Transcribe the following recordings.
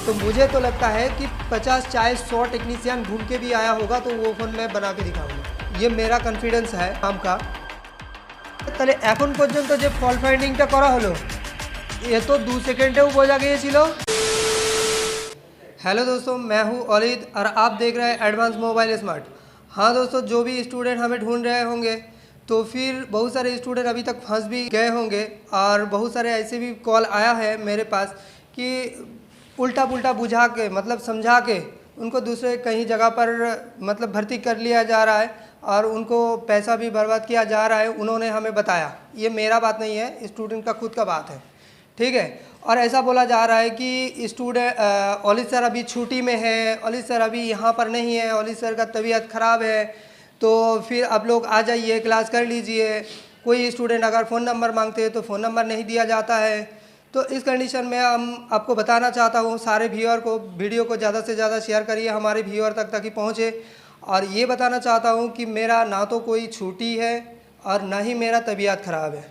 तो मुझे तो लगता है कि 50 चाहे 100 टेक्नीशियन घूम के भी आया होगा तो वो फ़ोन मैं बना के दिखाऊंगा। ये मेरा कॉन्फिडेंस है काम का। তাহলে এখন পর্যন্ত যে ফল্ট ফাইন্ডিংটা করা হলো ये तो 2 সেকেন্ডেও বোঝা গিয়েছিল। हेलो दोस्तों, मैं हूं ओलिद और आप देख रहे हैं एडवांस मोबाइल स्मार्ट। हाँ दोस्तों, जो भी स्टूडेंट हमें ढूंढ रहे होंगे तो फिर बहुत सारे स्टूडेंट अभी तक फंस भी गए होंगे और बहुत सारे ऐसे भी कॉल आया है मेरे पास कि उल्टा पुल्टा बुझा के मतलब समझा के उनको दूसरे कहीं जगह पर मतलब भर्ती कर लिया जा रहा है और उनको पैसा भी बर्बाद किया जा रहा है। उन्होंने हमें बताया, ये मेरा बात नहीं है, स्टूडेंट का खुद का बात है, ठीक है। और ऐसा बोला जा रहा है कि स्टूडेंट ओलिद सर अभी छुट्टी में है, ओलिद सर अभी यहाँ पर नहीं है, ओलिद सर का तबीयत ख़राब है, तो फिर आप लोग आ जाइए, क्लास कर लीजिए। कोई स्टूडेंट अगर फ़ोन नंबर मांगते हैं तो फ़ोन नंबर नहीं दिया जाता है। तो इस कंडीशन में हम आपको बताना चाहता हूँ, सारे व्यूअर को वीडियो को ज़्यादा से ज़्यादा शेयर करिए हमारे व्यूअर तक ताकि पहुँचे। और ये बताना चाहता हूँ कि मेरा ना तो कोई छुट्टी है और ना ही मेरा तबीयत ख़राब है,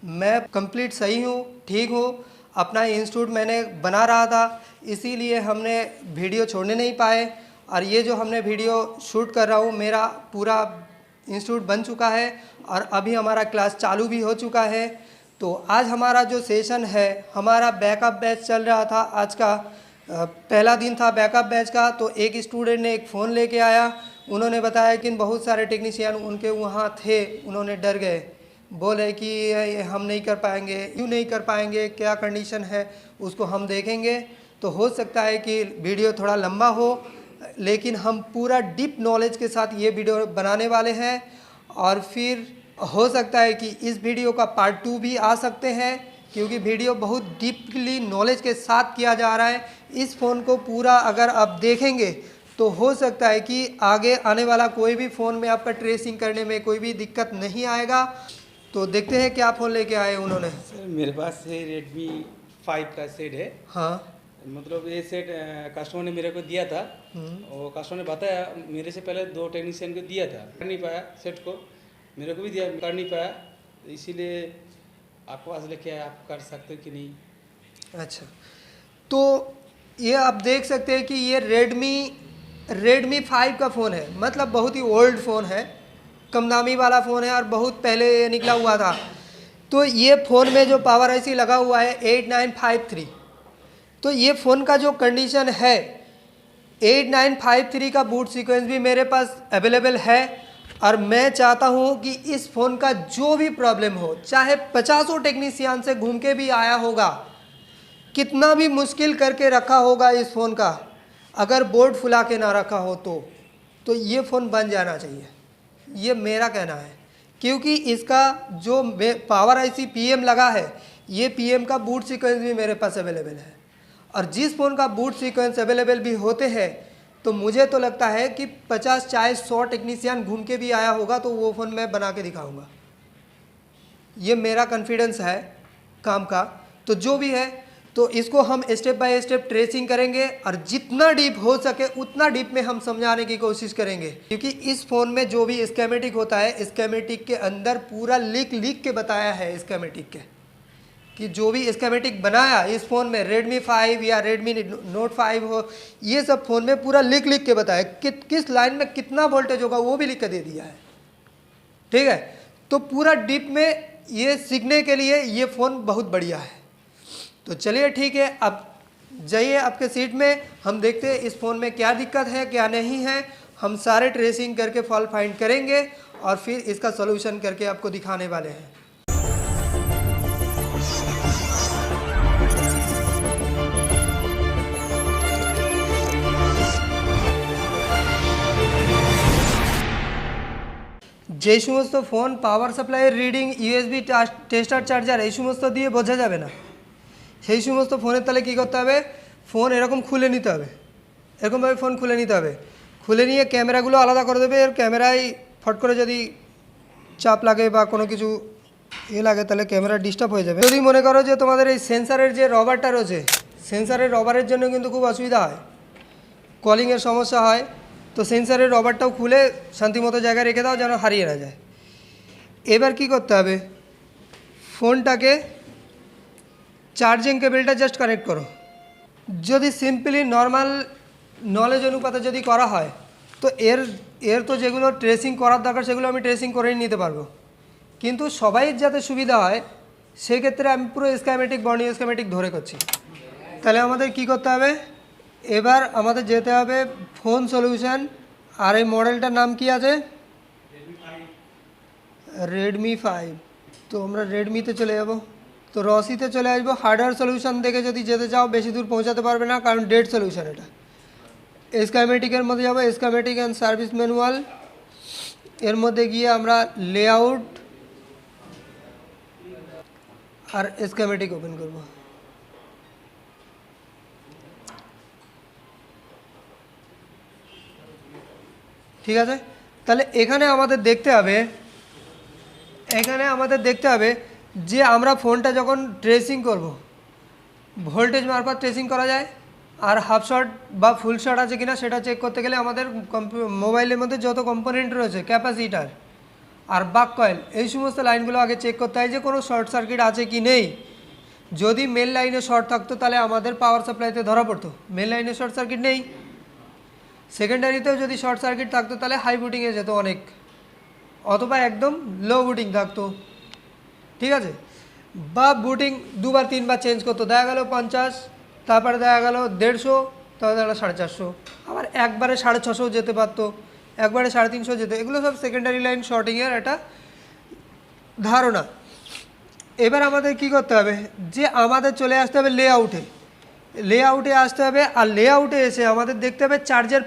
मैं कंप्लीट सही हूँ, ठीक हूँ। अपना इंस्टीट्यूट मैंने बना रहा था, इसीलिए हमने वीडियो छोड़ने नहीं पाए। और ये जो हमने वीडियो शूट कर रहा हूँ, मेरा पूरा इंस्टीट्यूट बन चुका है और अभी हमारा क्लास चालू भी हो चुका है। तो आज हमारा जो सेशन है, हमारा बैकअप बैच चल रहा था। आज का पहला दिन था बैकअप बैच का। तो एक स्टूडेंट ने एक फ़ोन लेके आया, उन्होंने बताया कि बहुत सारे टेक्नीशियन उनके वहाँ थे, उन्होंने डर गए, बोले कि हम नहीं कर पाएंगे, क्यों नहीं कर पाएंगे, क्या कंडीशन है उसको हम देखेंगे। तो हो सकता है कि वीडियो थोड़ा लंबा हो, लेकिन हम पूरा डीप नॉलेज के साथ ये वीडियो बनाने वाले हैं। और फिर हो सकता है कि इस वीडियो का पार्ट 2 भी आ सकते हैं, क्योंकि वीडियो बहुत डीपली नॉलेज के साथ किया जा रहा है। इस फ़ोन को पूरा अगर आप देखेंगे तो हो सकता है कि आगे आने वाला कोई भी फ़ोन में आपका ट्रेसिंग करने में कोई भी दिक्कत नहीं आएगा। तो देखते हैं क्या फ़ोन लेके आए उन्होंने। सर मेरे पास है Redmi 5 का सेट है। हाँ, मतलब ये सेट कस्टमर ने मेरे को दिया था और कस्टमर ने बताया, मेरे से पहले 2 टेक्नीशियन को दिया था, कर नहीं पाया, सेट को मेरे को भी दिया, कर नहीं पाया, तो इसीलिए आपके पास लेके आया, आप कर सकते हो कि नहीं। अच्छा, तो ये आप देख सकते हैं कि ये रेडमी 5 का फ़ोन है, मतलब बहुत ही ओल्ड फ़ोन है, कम दामी वाला फ़ोन है और बहुत पहले ये निकला हुआ था। तो ये फ़ोन में जो पावर आईसी लगा हुआ है 8953। तो ये फ़ोन का जो कंडीशन है, 8953 का बूट सीक्वेंस भी मेरे पास अवेलेबल है। और मैं चाहता हूँ कि इस फ़ोन का जो भी प्रॉब्लम हो, चाहे 50 टेक्नीशियन से घूम के भी आया होगा, कितना भी मुश्किल करके रखा होगा इस फ़ोन का, अगर बोर्ड फुला के ना रखा हो तो ये फ़ोन बन जाना चाहिए, ये मेरा कहना है। क्योंकि इसका जो पावर आईसी पीएम लगा है, ये पीएम का बूट सीक्वेंस भी मेरे पास अवेलेबल है। और जिस फ़ोन का बूट सीक्वेंस अवेलेबल भी होते हैं, तो मुझे तो लगता है कि 50 चाहे 100 टेक्नीशियन घूम के भी आया होगा तो वो फ़ोन मैं बना के दिखाऊंगा। ये मेरा कॉन्फिडेंस है काम का। तो जो भी है, तो इसको हम स्टेप बाय स्टेप ट्रेसिंग करेंगे और जितना डीप हो सके उतना डीप में हम समझाने की कोशिश करेंगे। क्योंकि इस फ़ोन में जो भी स्कीमेटिक होता है, स्कीमेटिक के अंदर पूरा लिख के बताया है स्कीमेटिक के, कि जो भी स्कीमेटिक बनाया इस फ़ोन में, Redmi 5 या Redmi Note 5 हो, ये सब फ़ोन में पूरा लिख के बताया किस लाइन में कितना वोल्टेज होगा, वो भी लिख के दे दिया है, ठीक है। तो पूरा डीप में ये सीखने के लिए ये फ़ोन बहुत बढ़िया है। तो चलिए ठीक है, अब जाइए आपके सीट में, हम देखते हैं इस फ़ोन में क्या दिक्कत है क्या नहीं है। हम सारे ट्रेसिंग करके फॉल्ट फाइंड करेंगे और फिर इसका सॉल्यूशन करके आपको दिखाने वाले हैं। যে সমস্ত ফোন পাওয়ার সাপ্লাইয়ের রিডিং, ইউএসবি টেস্টার চার্জার এই সমস্ত দিয়ে বোঝা যাবে না, সেই সমস্ত ফোনের তাহলে কী করতে হবে, ফোন এরকম খুলে নিতে হবে, এরকমভাবে ফোন খুলে নিতে হবে। খুলে নিয়ে ক্যামেরাগুলো আলাদা করে দেবে। এর ক্যামেরায় ফট করে যদি চাপ লাগে বা কোনো কিছু লাগে তাহলে ক্যামেরা ডিস্টার্ব হয়ে যাবে। যদি মনে করো যে তোমাদের এই সেন্সারের যে রবারটা রয়েছে, সেন্সারের রবারের জন্য কিন্তু খুব অসুবিধা হয়, কলিংয়ের সমস্যা হয়। তো সেন্সারের রবারটাও খুলে শান্তিমতো জায়গায় রেখে দাও যেন হারিয়ে না যায়। এবার কি করতে হবে, ফোনটাকে চার্জিং কেবলটা জাস্ট কানেক্ট করো, যদি সিম্পলি নর্মাল নলেজ অনুপাতে যদি করা হয় তো এর তো যেগুলো ট্রেসিং করার দরকার সেগুলো আমি ট্রেসিং করেই নিতে পারবো, কিন্তু সবাই যাতে সুবিধা হয় সেক্ষেত্রে আমি পুরো স্ক্যামেটিক বর্নিং স্ক্যামেটিক ধরে করছি। তাহলে আমাদের কি করতে হবে, এবার আমাদের যেতে হবে ফোন সলিউশন, আর এই মডেলটার নাম কি আছে, রেডমি 5। তো আমরা রেডমিতে চলে যাব, তো রসিতে চলে আসবো। হার্ডওয়্যার সলিউশন দেখে যদি যেতে চাও বেশি দূর পৌঁছাতে পারবে না, কারণ ডেড সলিউশন এটা। স্ক্যামেটিকের মধ্যে যাবো, স্ক্যামেটিক অ্যান্ড সার্ভিস ম্যানুয়াল, এর মধ্যে গিয়ে আমরা লেআউট আর স্ক্যামেটিক ওপেন করব। ঠিক আছে, তাহলে এখানে আমাদের দেখতে হবে যে আমরা ফোনটা যখন ট্রেসিং করব ভোল্টেজ মারফত ট্রেসিং করা যায়, আর হাফ শট বা ফুল শট আছে কিনা সেটা চেক করতে গেলে আমাদের মোবাইলের মধ্যে যত কম্পোনেন্ট রয়েছে, ক্যাপাসিটার আর বাক কয়েল, এই সমস্ত লাইনগুলো আগে চেক করতে হয় যে কোনো শর্ট সার্কিট আছে কি নেই। যদি মেন লাইনে শর্ট থাকতো তাহলে আমাদের পাওয়ার সাপ্লাইতে ধরা পড়তো, মেন লাইনে শর্ট সার্কিট নেই। সেকেন্ডারিতেও যদি শর্ট সার্কিট থাকতো তাহলে হাই বুটিংয়ে যেত অনেক, অথবা একদম লো বুটিং থাকতো। ঠিক আছে, বা বুটিং দুবার তিনবার চেঞ্জ করতো, দেখা গেল 50, তারপরে দেখা গেল 150, তারপরে দেখা গেলো 450, আবার একবারে 650 যেতে পারতো, একবারে 350 যেত। এগুলো সব সেকেন্ডারি লাইন শর্টিংয়ের একটা ধারণা। এবার আমাদের কি করতে হবে, যে আমাদের চলে আসতে হবে লেআউটে আসতে হবে, আর লেআউটে এসে আমাদের দেখতে হবে চার্জের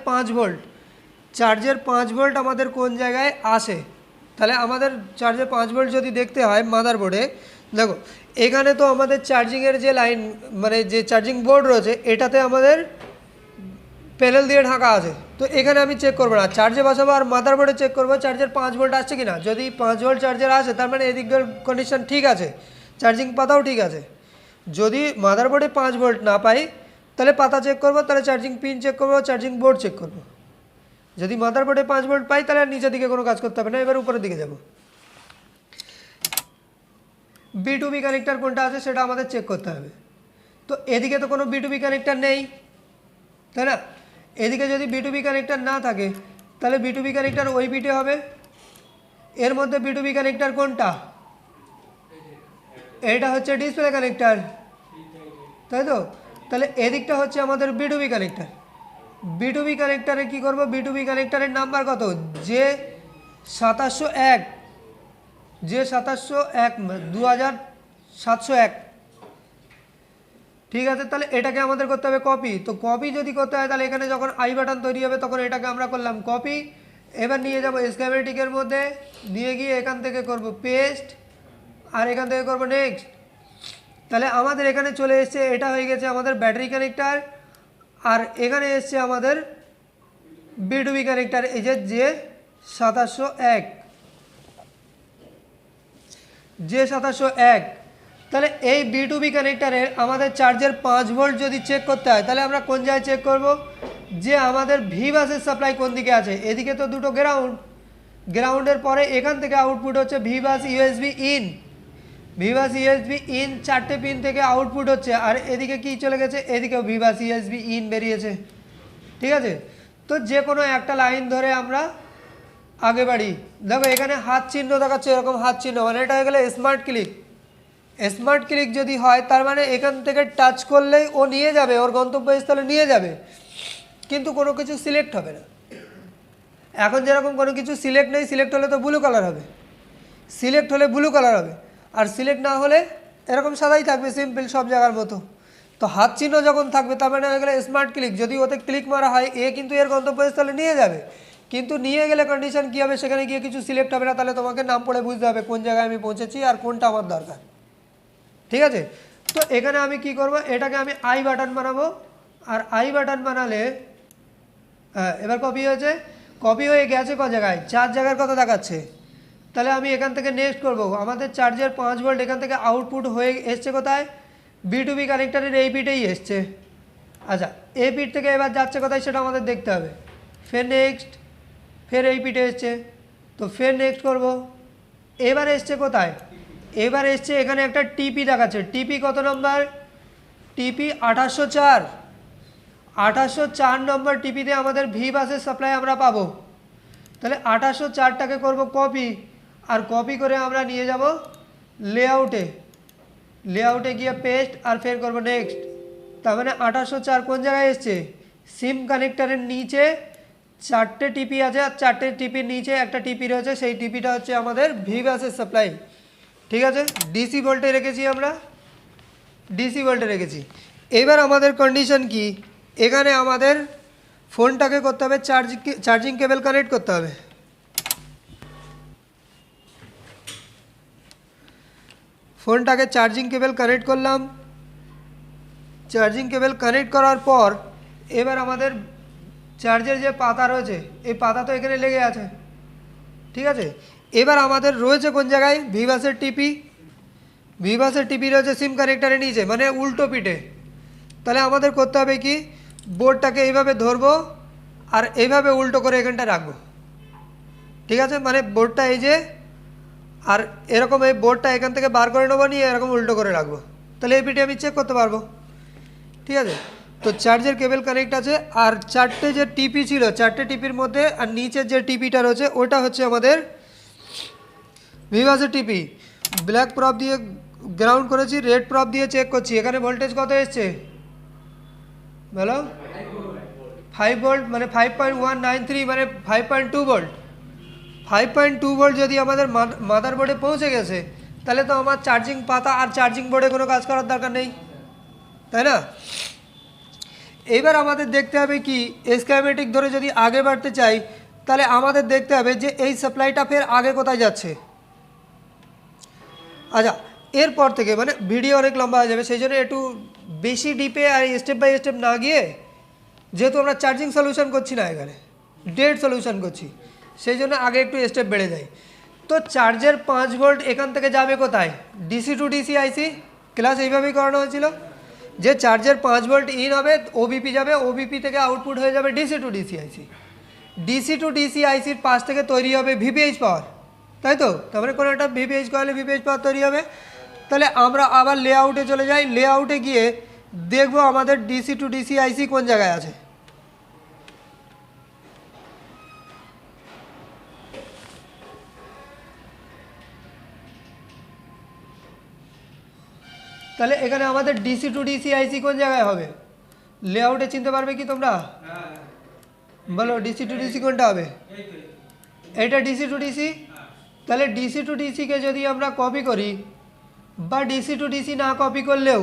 5 ভোল্ট আমাদের কোন জায়গায় আসে। তাহলে আমাদের চার্জের 5 ভোল্ট যদি দেখতে হয় মাদারবোর্ডে, দেখো এখানে তো আমাদের চার্জিংয়ের যে লাইন মানে যে চার্জিং বোর্ড রয়েছে এটাতে আমাদের প্যানেল দিয়ে ঢাকা আছে, তো এখানে আমি চেক করবো না, চার্জে বসাবো আর মাদারবোর্ডে চেক করবো চার্জের 5 ভোল্ট আসছে কিনা। যদি 5 ভোল্ট চার্জার আসে তার মানে এদিকটার কন্ডিশন ঠিক আছে, চার্জিং পাতাও ঠিক আছে। যদি মাদারবোর্ডে 5 ভোল্ট না পাই তাহলে পাতা চেক করবো, তাহলে চার্জিং পিন চেক করবো, চার্জিং বোর্ড চেক করবো। যদি মাদারবোর্ডে 5 ভোল্ট পাই তাহলে নিচের দিকে কোনো কাজ করতে হবে না, এবার উপরের দিকে যাব। B2B কানেক্টার কোনটা আছে সেটা আমাদের চেক করতে হবে। তো এদিকে তো কোনো B2B কানেক্টার নেই, তাই না? এদিকে যদি B2B কানেক্টার না থাকে তাহলে B2B কানেক্টার ওই বিটে হবে। এর মধ্যে B2B কানেক্টার কোনটা, এটা হচ্ছে ডিসপ্লে কানেক্টার, তাই তো? তাহলে এদিকটা হচ্ছে আমাদের B2B কানেক্টার। B2B কানেক্টারে কি করব, B2B কানেক্টারের নাম্বার কত, J701, J701 2701। ঠিক আছে, তাহলে এটাকে আমাদের করতে হবে কপি। তো কপি যদি করতে হয় তাহলে এখানে যখন আই বাটন তৈরি হবে তখন এটাকে আমরা করলাম কপি। এবার নিয়ে যাব স্ক্যামেটিকের মধ্যে, নিয়ে গিয়ে এখান থেকে করব পেস্ট, আর এখান থেকে করব নেক্সট। তাহলে আমাদের এখানে চলে এসছে, এটা হয়ে গেছে আমাদের ব্যাটারি কানেক্টার, আর এখানে এসছে আমাদের B2B কানেক্টার, এই যে J701। তাহলে এই B2B কানেক্টারের আমাদের চার্জের 5 ভোল্ট যদি চেক করতে হয় তাহলে আমরা কোন জায়গায় চেক করব, যে আমাদের ভি বাসের সাপ্লাই কোন দিকে আছে। এদিকে তো দুটো গ্রাউন্ডের পরে এখান থেকে আউটপুট হচ্ছে ভি বাস ইউএসবি ইন, 4টে পিন থেকে আউটপুট হচ্ছে, আর এদিকে কি চলে গেছে, এদিকেও ভি বাস ইউএসবি ইন বেরিয়েছে। ঠিক আছে, তো যে কোনো একটা লাইন ধরে আমরা আগে বাড়ি। দেখো এখানে হাত চিহ্ন দেখাচ্ছে, এরকম হাত চিহ্ন, মানে এটা হয়ে গেলে স্মার্ট ক্লিক যদি হয় তার মানে এখান থেকে টাচ করলেই ও নিয়ে যাবে, ওর গন্তব্যস্থলে নিয়ে যাবে, কিন্তু কোনো কিছু সিলেক্ট হবে না। এখন যেরকম কোনো কিছু সিলেক্ট নেই, সিলেক্ট হলে তো ব্লু কালার হবে, আর সিলেক্ট না হলে এরকম সাদাই থাকবে, সিম্পল সব জায়গার মতো। তো হাত চিহ্ন যখন থাকবে তার মানে হয়ে গেলে স্মার্ট ক্লিক। যদি ওতে ক্লিক মারা হয় এ কিন্তু এর গন্তব্যস্থলে নিয়ে যাবে, কিন্তু নিয়ে গেলে কন্ডিশন কী হবে, সেখানে গিয়ে কিছু সিলেক্ট হবে না। তাহলে তোমাকে নাম পড়ে বুঝতে হবে কোন জায়গায় আমি পৌঁছেছি আর কোনটা আমার দরকার। ঠিক আছে, তো এখানে আমি কি করব, এটাকে আমি আই বাটন বানাবো, আর আই বাটন বানালে এবার কপি হয়ে গেছে ক জায়গায়, 4 জায়গার কথা দেখাচ্ছে। তাহলে আমি এখান থেকে নেক্সট করব, আমাদের চার্জের 5 ভোল্ট এখান থেকে আউটপুট হয়ে এসছে কোথায়, B2B কানেক্টারের এই পিটেই এসছে। আচ্ছা, এই পিট থেকে এবার যাচ্ছে কোথায় সেটা আমাদের দেখতে হবে। ফের নেক্সট, ফের এই পিটে এসছে, তো ফের নেক্সট করব। এবার এসছে কোথায়, এখানে একটা টিপি দেখাচ্ছে, টিপি কত নম্বর, টিপি 2804। 2804 নম্বর টিপিতে আমাদের ভি বাসের সাপ্লাই আমরা পাবো। তাহলে 2804টাকে করব কপি, আর কপি করে আমরা নিয়ে যাব লেআউটে, লেআউটে গিয়ে পেস্ট আর ফের করব নেক্সট। তার মানে 2804 কোন জায়গায় এসছে, সিম কানেক্টারের নিচে 4টে টিপি আছে, আর 4টে টিপির নিচে একটা টিপি রয়েছে, সেই টিপিটা হচ্ছে আমাদের ভি বাসের সাপ্লাই। ঠিক আছে, ডিসি ভোল্টে রেখেছি আমরা, ডিসি ভোল্টে রেখেছি। এবার আমাদের কন্ডিশন কি, এখানে আমাদের ফোনটাকে করতে হবে চার্জিং কেবল কানেক্ট করতে হবে। ফোনটাকে চার্জিং কেবল কানেক্ট করলাম। চার্জিং কেবল কানেক্ট করার পর এবার আমাদের চার্জের যে পাতা রয়েছে, এই পাতা তো এখানে লেগে আছে। ঠিক আছে, এবার আমাদের রয়েছে কোন জায়গায়, ভি বাসের টিপি। ভি বাসের টিপি রয়েছে সিম কানেক্টারের নিচে, মানে উল্টো পিঠে। তাহলে আমাদের করতে হবে কি, বোর্ডটাকে এইভাবে ধরবো আর এইভাবে উল্টো করে এখানটা রাখবো। ঠিক আছে, মানে বোর্ডটা এই যে, আর এরকম এই বোর্ডটা এখান থেকে বার করে নেবো, নিয়ে এরকম উল্টো করে রাখবো। তাহলে এই পিঠে আমি চেক করতে পারবো। ঠিক আছে, তো চার্জের কেবল কানেক্ট আছে, আর 4টে যে টিপি ছিল, 4টে টিপির মধ্যে আর নিচের যে টিপিটা রয়েছে ওটা হচ্ছে আমাদের ভি বাসের টিপি। ব্ল্যাক প্রপ দিয়ে গ্রাউন্ড করেছি, রেড প্রপ দিয়ে চেক করছি। এখানে ভোল্টেজ কত এসছে বলো, 5 ভোল্ট, মানে 5.193, মানে 5.2 ভোল্ট। 5.2 ভোল্ট যদি আমাদের মাদারবোর্ডে পৌঁছে গেছে, তাহলে তো আমার চার্জিং পাতা আর চার্জিং বোর্ডে কোনো কাজ করার দরকার নেই, তাই না। এবার আমাদের দেখতে হবে কি, স্কিমেটিক ধরে যদি আগে বাড়তে চাই, তাহলে আমাদের দেখতে হবে যে এই সাপ্লাইটা ফের আগে কোথায় যাচ্ছে। আচ্ছা, এরপর থেকে মানে ভিডিও অনেক লম্বা হয়ে যাবে, সেই জন্য একটু বেশি ডিপে আর স্টেপ বাই স্টেপ না গিয়ে, যেহেতু আমরা চার্জিং সলিউশন করছি না, এখানে ডেড সলিউশন করছি, সেই জন্য আগে একটু স্টেপ বেড়ে যায়। তো চার্জের 5 ভোল্ট এখান থেকে যাবে কোথায়, DC to DC IC. Class এইভাবেই করানো হয়েছিল যে চার্জের 5 ভোল্ট ইন হবে, ওবিপি যাবে, ওবিপি থেকে আউটপুট হয়ে যাবে DC to DC IC. DC to DC আইসির পাশ থেকে তৈরি হবে ভিপিএইচ পাওয়ার, তাই তো। তারপরে কোনো একটা ভিপিএইচ কয়েলে ভিপিএইচ পাওয়ার তৈরি হবে। তাহলে আমরা আবার লেআউটে চলে যাই, লেআউটে গিয়ে দেখবো আমাদের ডিসি টু ডিসি আইসি কোন জায়গায় আছে। তাহলে এখানে আমাদের ডিসি টু ডিসি আইসি কোন জায়গায় হবে, লেআউটে চিনতে পারবে কি তোমরা, বলো ডিসি টু ডিসি কোনটা হবে, এটা ডিসি টু ডিসি। তাহলে ডিসি টু ডিসিকে যদি আমরা কপি করি, বা ডিসি টু ডিসি না কপি করলেও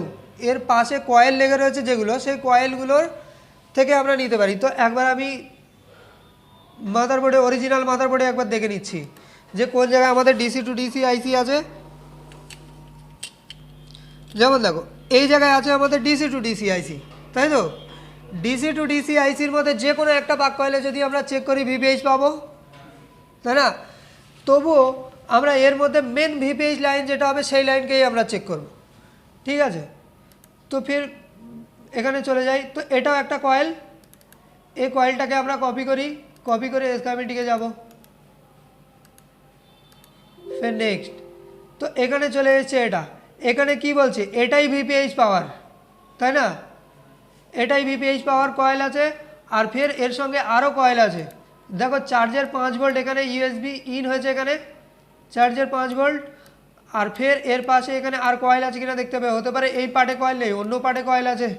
এর পাশে কয়েল লেগে রয়েছে যেগুলো, সেই কয়েলগুলোর থেকে আমরা নিতে পারি। তো একবার আমি মাদারবোর্ডে, অরিজিনাল মাদারবোর্ডে একবার দেখে নিচ্ছি যে কোন জায়গায় আমাদের ডিসি টু ডিসি আইসি আছে। যেমন দেখো, এই জায়গায় আছে আমাদের ডিসি টু ডিসি আইসি, তাই তো। ডিসি টু ডিসি আইসির মধ্যে যে কোনো একটা বাক কয়েলে যদি আমরা চেক করি ভিপিএইচ পাবো, তাই না। তবুও আমরা এর মধ্যে মেন ভিপিএইচ লাইন যেটা হবে সেই লাইনকেই আমরা চেক করব। ঠিক আছে, তো ফির এখানে চলে যাই। তো এটাও একটা কয়েল, এই কয়েলটাকে আমরা কপি করি, কপি করে স্কিমেটিকে যাব, ফের নেক্সট। তো এখানে চলে এসেছে এটা, এখানে কি বলছে, এটাই ভিপিএইচ পাওয়ার, তাই না। এটাই ভিপিএইচ পাওয়ার কয়েল আছে, আর ফের এর সঙ্গে আরও কয়েল আছে। দেখো চার্জের 5 ভোল্ট এখানে ইউএসবি ইন হয়েছে, এখানে চার্জের 5 ভোল্ট, আর ফের এর পাশে এখানে আর কয়েল আছে কিনা দেখতে হবে, হতে পারে এই পার্টে কয়েল নেই, অন্য পার্টে কয়েল আছে।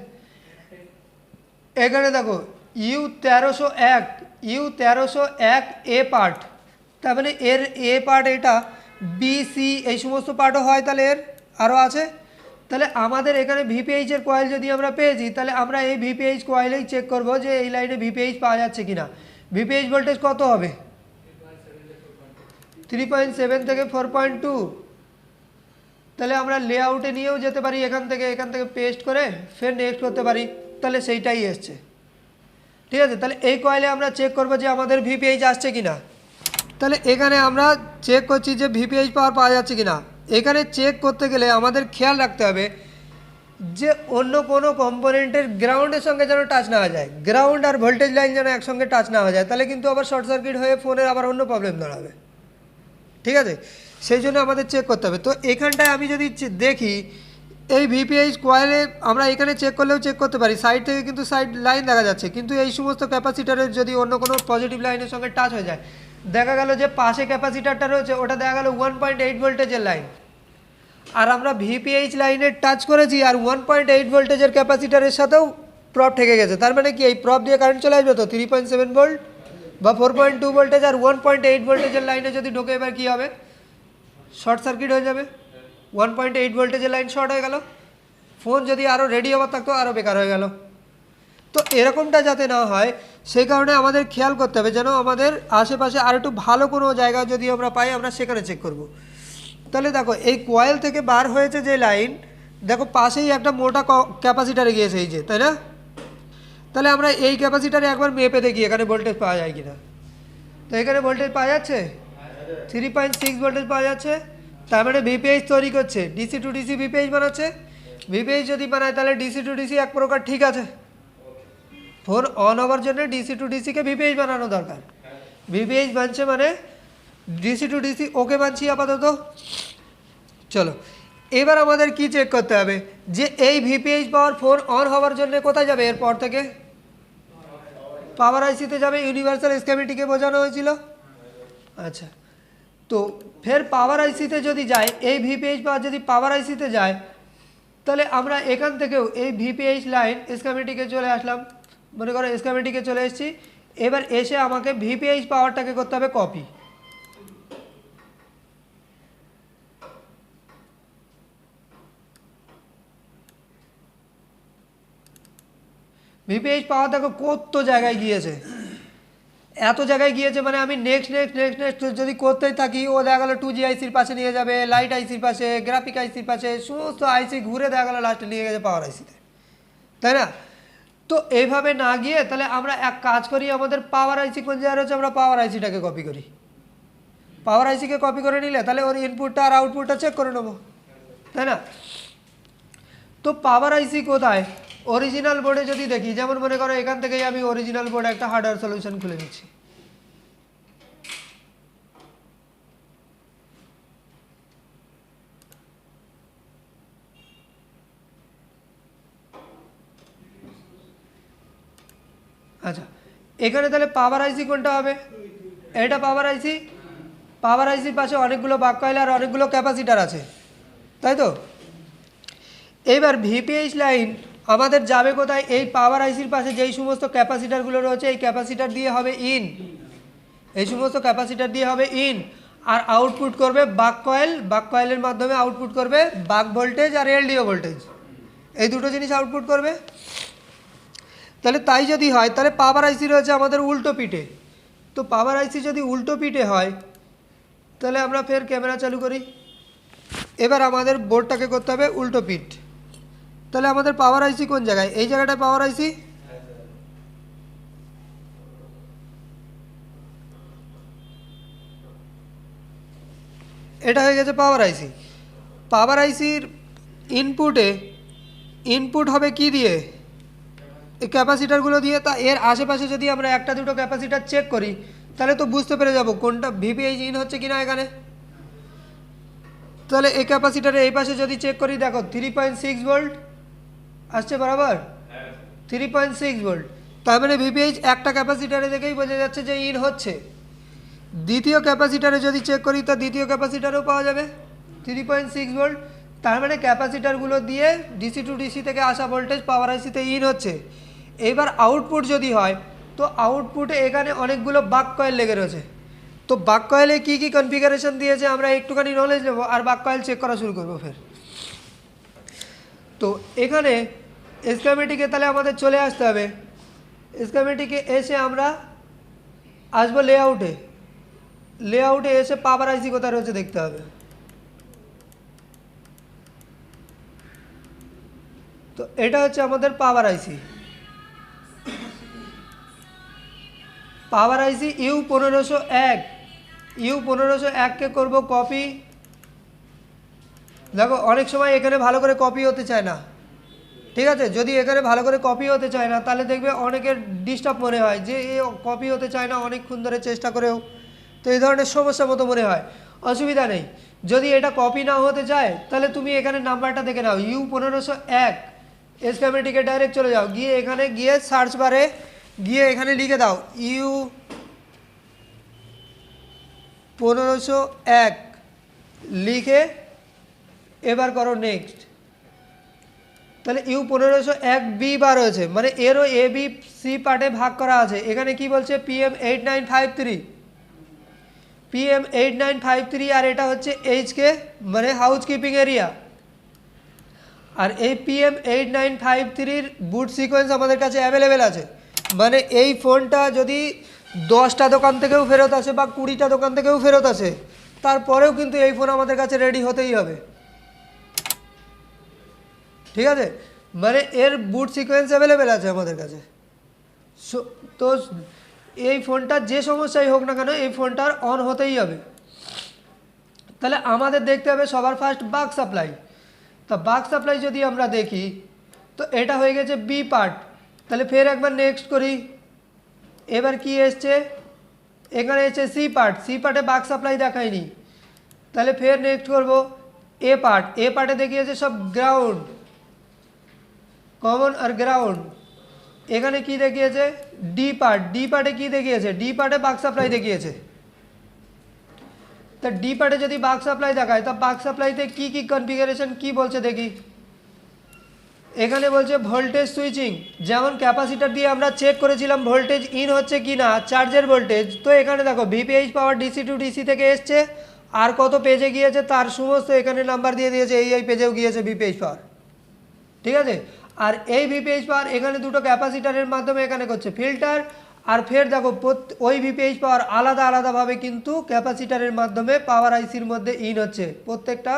এখানে দেখো U1301 এ পার্ট, তার মানে এর এ পার্ট, এটা বি সি এই সমস্ত পার্টও হয়, তাহলে এর আরও আছে। তাহলে আমাদের এখানে ভিপিএইচের কয়েল যদি আমরা পেয়েছি, তাহলে আমরা এই ভিপিএইচ কয়েলেই চেক করব যে এই লাইনে ভিপিএইচ পাওয়া যাচ্ছে কিনা। ভিপিএইচ ভোল্টেজ কত হবে, 3.7 থেকে 4.2। তাহলে আমরা লেআউটে নিয়েও যেতে পারি, এখান থেকে পেস্ট করে ফের নেক্সট করতে পারি, তাহলে সেইটাই এসছে। ঠিক আছে, তাহলে এই কয়েলে আমরা চেক করব যে আমাদের ভিপিএইচ আসছে কিনা। তাহলে এখানে আমরা চেক করছি যে ভিপিএইচ পাওয়ার পাওয়া যাচ্ছে কিনা। এখানে চেক করতে গেলে আমাদের খেয়াল রাখতে হবে যে অন্য কোনো কম্পোনেন্টের গ্রাউন্ডের সঙ্গে যেন টাচ না হয়ে যায়, গ্রাউন্ড আর ভোল্টেজ লাইন যেন একসঙ্গে টাচ না হয়ে যায়, তাহলে কিন্তু আবার শর্ট সার্কিট হয়ে ফোনের আবার অন্য প্রবলেম দাঁড়াবে। ঠিক আছে, সেই জন্য আমাদের চেক করতে হবে। তো এখানটায় আমি যদি দেখি, এই ভিপিএইচ কয়েলে আমরা এখানে চেক করলেও চেক করতে পারি, সাইড থেকে কিন্তু সাইড লাইন দেখা যাচ্ছে, কিন্তু এই সমস্ত ক্যাপাসিটারের যদি অন্য কোনো পজিটিভ লাইনের সঙ্গে টাচ হয়ে যায়, দেখা গেল যে পাশে ক্যাপাসিটারটা রয়েছে ওটা দেখা গেল 1.8 ভোল্টেজের লাইন, আর আমরা ভিপিএইচ লাইনে টাচ করেছি আর 1.8 ভোল্টেজের ক্যাপাসিটারের সাথেও প্রপ ঠেকে গেছে। তার মানে কি এই প্রপ দিয়ে কারেন্ট চলে আসবে তো 3.7 ভোল্ট বা 4.2 ভোল্টেজ আর 1.8 ভোল্টেজের লাইনে যদি ঢোকে এবার কী হবে, শর্ট সার্কিট হয়ে যাবে, 1.8 ভোল্টেজের লাইন শর্ট হয়ে গেল, ফোন যদি আরও রেডি হওয়ার থাকতো আরও বেকার হয়ে গেল। তো এরকমটা যাতে না হয় সেই কারণে আমাদের খেয়াল করতে হবে যেন আমাদের আশেপাশে আর একটু ভালো কোনো জায়গা যদি আমরা পাই আমরা সেখানে চেক করব। তাহলে দেখো এই কয়েল থেকে বার হয়েছে যে লাইন, দেখো পাশেই একটা মোটা ক্যাপাসিটারে গিয়েছে এই যে, তাই না? তাহলে আমরা এই ক্যাপাসিটারে একবার মেপে দেখি এখানে ভোল্টেজ পাওয়া যায় কি না। তো এখানে ভোল্টেজ পাওয়া যাচ্ছে 3.6 ভোল্টেজ পাওয়া যাচ্ছে, তার মানে ভিপিএইচ তৈরি করছে, ডিসি টু ডিসি ভিপিএইচ বানাচ্ছে। ভিপিএইচ যদি বানায় তাহলে ডিসি টু ডিসি এক প্রকার ঠিক আছে, ফোন অন হওয়ার জন্য ডিসি টু ডিসিকে ভিপিএইচ বানানো দরকার। ভিপিএইচ বানছে মানে ডিসি টু ডিসি ওকে বানছি আপাতত। চলো এবার আমাদের কি চেক করতে হবে যে এই ভিপিএইচ পাওয়ার ফোন অন হওয়ার জন্য কোথায় যাবে, এরপর থেকে পাওয়ার আইসিতে যাবে, ইউনিভার্সাল স্কেমেটিকে বোঝানো হয়েছিল। আচ্ছা, তো ফের পাওয়ার আইসিতে যদি যায়, এই ভিপিএইচ পাওয়ার যদি পাওয়ার আইসিতে যায় তাহলে আমরা এখান থেকেও এই ভিপিএইচ লাইন স্কেমেটিকে চলে আসলাম, মনে করো স্কেমেটিকে চলে এসেছি। এবার এসে আমাকে ভিপিএইচ পাওয়ারটাকে করতে হবে কপি। ভিপিএইচ পাওয়ার দেখো কত জায়গায় গিয়েছে, এত জায়গায় গিয়েছে মানে আমি নেক্সট নেক্সট নেক্সট নেক্সট যদি করতেই থাকি ও দেখা গেলো 2G আইসির পাশে নিয়ে যাবে, লাইট আইসির পাশে, গ্রাফিক আইসির পাশে, সমস্ত আইসি ঘুরে দেখা গেলো লাস্টে নিয়ে গেছে পাওয়ার আইসিতে, তাই না? তো এইভাবে না গিয়ে তাহলে আমরা এক কাজ করি, আমাদের পাওয়ার আইসি কোন জায়গায় রয়েছে আমরা পাওয়ার আইসিটাকে কপি করি। পাওয়ার আইসিকে কপি করে নিলে তাহলে ওর ইনপুটটা আর আউটপুটটা চেক করে নেবো, তাই না? তো পাওয়ার আইসি কোথায়, অরিজিনাল বোর্ডে যদি দেখি, যেমন মনে করো এখান থেকেই আমি অরিজিনাল বোর্ডে একটা হার্ডওয়্যার সলিউশন খুলে নিচ্ছি। আচ্ছা, এখানে তাহলে পাওয়ার আইসি কোনটা হবে, এটা পাওয়ার আইসি। পাওয়ার আইসির পাশে অনেকগুলো বাক কয়েল আর অনেকগুলো ক্যাপাসিটার আছে, তাই তো? এইবার ভিপিএইচ লাইন আমাদের যাবে কোথায়, এই পাওয়ার আইসির পাশে যেই সমস্ত ক্যাপাসিটারগুলো রয়েছে এই ক্যাপাসিটার দিয়ে হবে ইন, এই সমস্ত ক্যাপাসিটার দিয়ে হবে ইন, আর আউটপুট করবে বাক কয়েল, বাক কয়েলের মাধ্যমে আউটপুট করবে বাক ভোল্টেজ আর এলডিও ভোল্টেজ, এই দুটো জিনিস আউটপুট করবে। তাহলে তাই যদি হয় তাহলে পাওয়ার আইসি রয়েছে আমাদের উল্টো পিঠে। তো পাওয়ার আইসি যদি উল্টো পিঠে হয় তাহলে আমরা ফের ক্যামেরা চালু করি। এবার আমাদের বোর্ডটাকে করতে হবে উল্টো পিঠ। তাহলে আমাদের পাওয়ার আইসি কোন জায়গায়, এই জায়গাটায় পাওয়ার আইসি। এটা হয়ে গেছে পাওয়ার আইসি। পাওয়ার আইসির ইনপুট হবে কি দিয়ে, এই ক্যাপাসিটারগুলো দিয়ে। তা এর আশেপাশে যদি আমরা একটা দুটো ক্যাপাসিটার চেক করি তাহলে তো বুঝতে পেরে যাব কোনটা ভিপিএইচ ইন হচ্ছে কিনা এখানে। তাহলে এই ক্যাপাসিটারের এই পাশে যদি চেক করি, দেখো 3.6 ভোল্ট আসছে বরাবর, 3.6 ভোল্ট। তার মানে ভিপিএইচ একটা ক্যাপাসিটারে দেখেই বোঝা যাচ্ছে যে ইন হচ্ছে। দ্বিতীয় ক্যাপাসিটারে যদি চেক করি তা দ্বিতীয় ক্যাপাসিটারেও পাওয়া যাবে 3.6 ভোল্ট। তার মানে ক্যাপাসিটারগুলো দিয়ে ডিসি টু ডিসি থেকে আসা ভোল্টেজ পাওয়ার আইসিতে ইন হচ্ছে। এবার আউটপুট যদি হয় তো আউটপুটে এখানে অনেকগুলো বাক কয়েল লেগে রয়েছে। তো বাক কয়েলে কী কী কনফিগারেশন দিয়েছে আমরা একটুখানি নলেজ নেবো আর বাক কয়েল চেক করা শুরু করবো ফের। তো এখানে স্কেমেটিকে তাহলে আমাদের চলে আসতে হবে, স্কেমেটিকে এসে আমরা আসবো লেআউটে, লেআউটে এসে পাওয়ার আইসি কোথায় রয়েছে দেখতে হবে। তো এটা হচ্ছে আমাদের পাওয়ার আইসি, পাওয়ার আইসি U1501, U1501কে করব কপি। দেখো অনেক সময় এখানে ভালো করে কপি হতে চায় না, ঠিক আছে? যদি এখানে ভালো করে কপি হতে চায় না তাহলে দেখবে অনেকের ডিস্টার্ব মনে হয় যে এ কপি হতে চায় না অনেকক্ষণ ধরে চেষ্টা করেও, তো এই ধরনের সমস্যা মতো মনে হয়। অসুবিধা নেই, যদি এটা কপি না হতে চায় তাহলে তুমি এখানে নাম্বারটা দেখে নাও U1501 স্কেমেটিকে ডাইরেক্ট চলে যাও, গিয়ে এখানে গিয়ে সার্চ বারে গিয়ে এখানে লিখে দাও U1501 লিখে এবার করো নেক্সট। তাহলে U1501B বার হয়েছে, মানে এরও ABC পার্টে ভাগ করা আছে। এখানে কি বলছে PM8953 আর এটা হচ্ছে HK মানে হাউস কিপিং এরিয়া। আর এই PM8953 বুট সিকোয়েন্স আমাদের কাছে অ্যাভেলেবেল আছে, মানে এই ফোনটা যদি 10টা দোকান থেকেও ফেরত আসে বা 20টা দোকান থেকেও ফেরত আসে, তারপরেও কিন্তু এই ফোন আমাদের কাছে রেডি হতেই হবে, ঠিক আছে। মানে এর বুট সিকোয়েন্স অ্যাভেলেবেল আছে আমাদের কাছে। তো এই ফোনটার যে সমস্যাই হোক না কেন এই ফোনটার অন হতেই হবে। তাহলে আমাদের দেখতে হবে সবার ফার্স্ট বাক সাপ্লাই। তা বাক সাপ্লাই যদি আমরা দেখি তো এটা হয়ে গেছে বি পার্ট। তাহলে ফের একবার নেক্সট করি, এবার কি এসছে এখানে এসছে সি পার্ট। সি পার্টে বাক সাপ্লাই দেখায়নি, তাহলে ফের নেক্সট করব এ পার্ট। এ পার্টে দেখিয়েছে সব গ্রাউন্ড, কমন আর গ্রাউন্ড। এখানে কি দেখিয়েছে ডি পার্ট। ডি পার্টে কি দেখিয়েছে, ডি পার্টে বাক সাপ্লাই দেখিয়েছে। তা ডি পার্টে যদি বাক সাপ্লাই দেখায় তা বাক সাপ্লাইতে কি কি কনফিগারেশন কি বলছে দেখি। এখানে বলছে ভোল্টেজ সুইচিং, যেমন ক্যাপাসিটার দিয়ে আমরা চেক করেছিলাম ভোল্টেজ ইন হচ্ছে কি না, চার্জের ভোল্টেজ। তো এখানে দেখো VPH power DC to DC থেকে এসছে, আর কত পেজে গিয়েছে তার সমস্ত এখানে নাম্বার দিয়ে দিয়েছে, এই পেজেও গিয়েছে ভিপিএইচ পাওয়ার, ঠিক আছে। আর এই ভিপিএইচ পাওয়ার এখানে দুটো ক্যাপাসিটারের মাধ্যমে এখানে করছে ফিল্টার। আর ফের দেখো ওই ভিপিএইচ পাওয়ার আলাদা আলাদাভাবে কিন্তু ক্যাপাসিটারের মাধ্যমে পাওয়ার আইসির মধ্যে ইন হচ্ছে, প্রত্যেকটা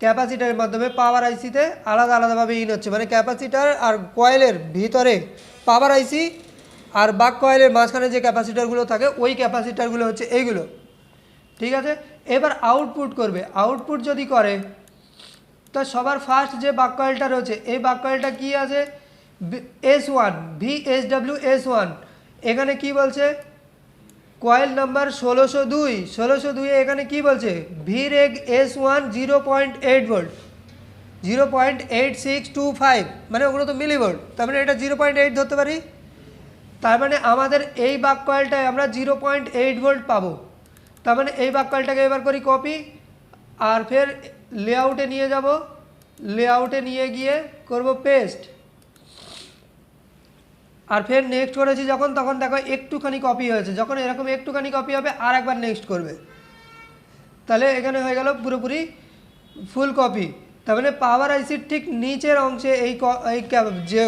ক্যাপাসিটারের মাধ্যমে পাওয়ার আইসিতে আলাদা আলাদাভাবে ইন হচ্ছে। মানে ক্যাপাসিটার আর কয়েলের ভিতরে পাওয়ার আইসি আর বাক কয়েলের মাঝখানে যে ক্যাপাসিটারগুলো থাকে ওই ক্যাপাসিটারগুলো হচ্ছে এইগুলো, ঠিক আছে। এবার আউটপুট করবে, আউটপুট যদি করে তো সবার ফার্স্ট যে বাক কয়েলটা রয়েছে এই বাক কয়েলটা কি আছে S1 VSW-S1। এখানে কি বলছে কয়েল নাম্বার 1602 এখানে কি বলছে VREG S1 0.8 ভোল্ট 0.8625, মানে ওগুলো তো মিলি ভোল্ট, তার মানে এটা 0.8 ধরতে পারি। তার মানে আমাদের এই বাক কয়েলটায় আমরা 0.8 ভোল্ট পাবো। তার মানে এই বাক কয়েলটাকে এবার করি কপি, আর ফের লেআউটে নিয়ে যাব, লেআউটে নিয়ে গিয়ে করব পেস্ট, আর ফের নেক্সট করেছি যখন তখন দেখো একটুখানি কপি হয়েছে। যখন এরকম একটুখানি কপি হবে আর একবার নেক্সট করবে, তাহলে এখানে হয়ে গেল পুরোপুরি ফুল কপি। তার মানে পাওয়ার আইসির ঠিক নিচের অংশে এই যে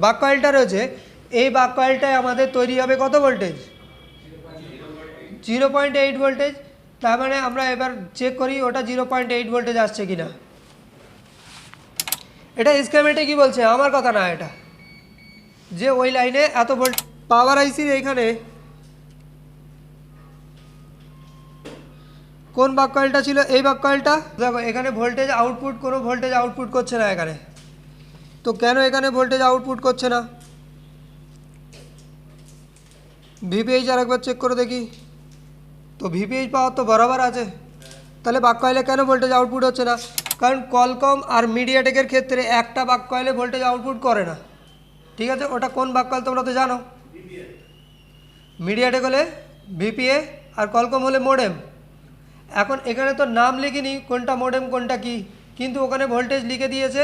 বাক কয়েলটা রয়েছে এই বাক কয়েলটায় আমাদের তৈরি হবে কত ভোল্টেজ 0.8 ভোল্টেজ। তার মানে আমরা এবার চেক করি ওটা 0.8 ভোল্টেজ আসছে কিনা। এটা স্কেমেটে কি বলছে, আমার কথা না, এটা যে ওই লাইনে এত ভোল্ট পাওয়ার আইসির এইখানে কোন বাক কয়েলটা ছিল, এই বাক কয়েলটা। দেখো এখানে ভোল্টেজ আউটপুট, কোনো ভোল্টেজ আউটপুট করছে না এখানে। তো কেন এখানে ভোল্টেজ আউটপুট করছে না, ভিপিএইচ আর একবার চেক করে দেখি। তো ভিপিএইচ পাওয়ার তো বরাবর আছে, তাহলে বাক কয়েলে কেন ভোল্টেজ আউটপুট হচ্ছে না, কারণ কলকম আর মিডিয়াটেকের ক্ষেত্রে একটা বাক কয়েলে ভোল্টেজ আউটপুট করে না, ঠিক আছে। ওটা কোন বাক কয়েল তোমরা তো জানো, মিডিয়াটেক হলে ভিপিএ আর কলকম হলে মোডেম। এখন এখানে তো নাম লিখিনি কোনটা মোডেম কোনটা কি, কিন্তু ওখানে ভোল্টেজ লিখে দিয়েছে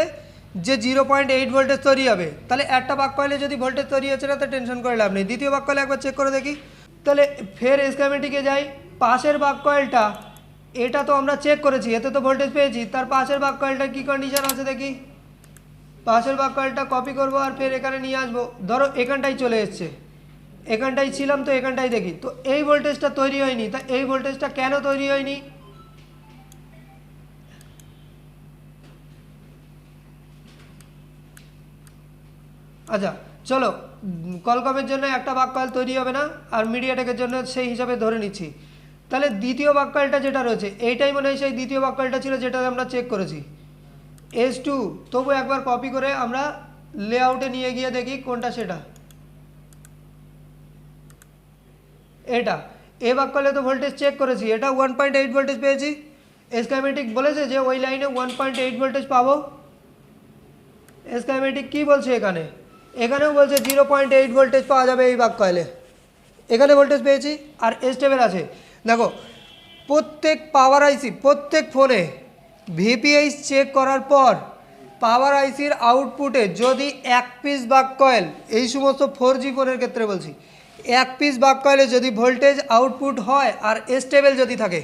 যে 0.8 ভোল্টেজ তৈরি হবে। তাহলে একটা বাক কয়েলে যদি ভোল্টেজ তৈরি হচ্ছে না তো টেনশন করে লাভ নেই। দ্বিতীয় বাক কয়েলে একবার চেক করে দেখি। তাহলে ফের স্কেমেটিকে যাই, পাশের বাক কয়েলটা এটা তো আমরা চেক করেছি, এতে তো ভোল্টেজ পেয়েছি, তার পাশের বাক কয়েলটা কী কন্ডিশন আছে দেখি। পাশের বাক কয়েলটা কপি করব আর ফের এখানে নিয়ে আসবো, ধরো এখানটাই চলে এসছে, এখানটাই ছিলাম তো এখানটাই দেখি। তো এই ভোল্টেজটা তৈরি হয়নি, তা এই ভোল্টেজটা কেন তৈরি হয়নি, আচ্ছা চলো কলকমের জন্য একটা বাক কয়েল তৈরি হবে না আর মিডিয়াটেকের জন্য সেই হিসাবে ধরে নিচ্ছি। তাহলে দ্বিতীয় বাক কয়েলটা যেটা রয়েছে এইটাই মনে হয় সেই দ্বিতীয় বাক কয়েলটা ছিল যেটা আমরা চেক করেছি S2। তবু একবার কপি করে আমরা লেআউটে নিয়ে গিয়ে দেখি কোনটা সেটা, এটা এ বাক কয়েলে তো ভোল্টেজ চেক করেছি, এটা 1.8 ভোল্টেজ পেয়েছি, স্কিমেটিক বলেছে যে ওই লাইনে 1.8 ভোল্টেজ পাবো। স্কিমেটিক কি বলছে এখানে, এখানেও বলছে 0.8 ভোল্টেজ পাওয়া যাবে এই বাক কয়েলে। এখানে ভোল্টেজ পেয়েছি আর স্টেবল আছে। দেখো প্রত্যেক পাওয়ার আইসি প্রত্যেক ফোনে ভিপিএইচ চেক করার পর পাওয়ার আইসির আউটপুটে যদি এক পিস বাক কয়েল, এই সমস্ত 4G ফোনের ক্ষেত্রে বলছি, এক পিস বাক কয়েলে যদি ভোল্টেজ আউটপুট হয় আর স্টেবল যদি থাকে,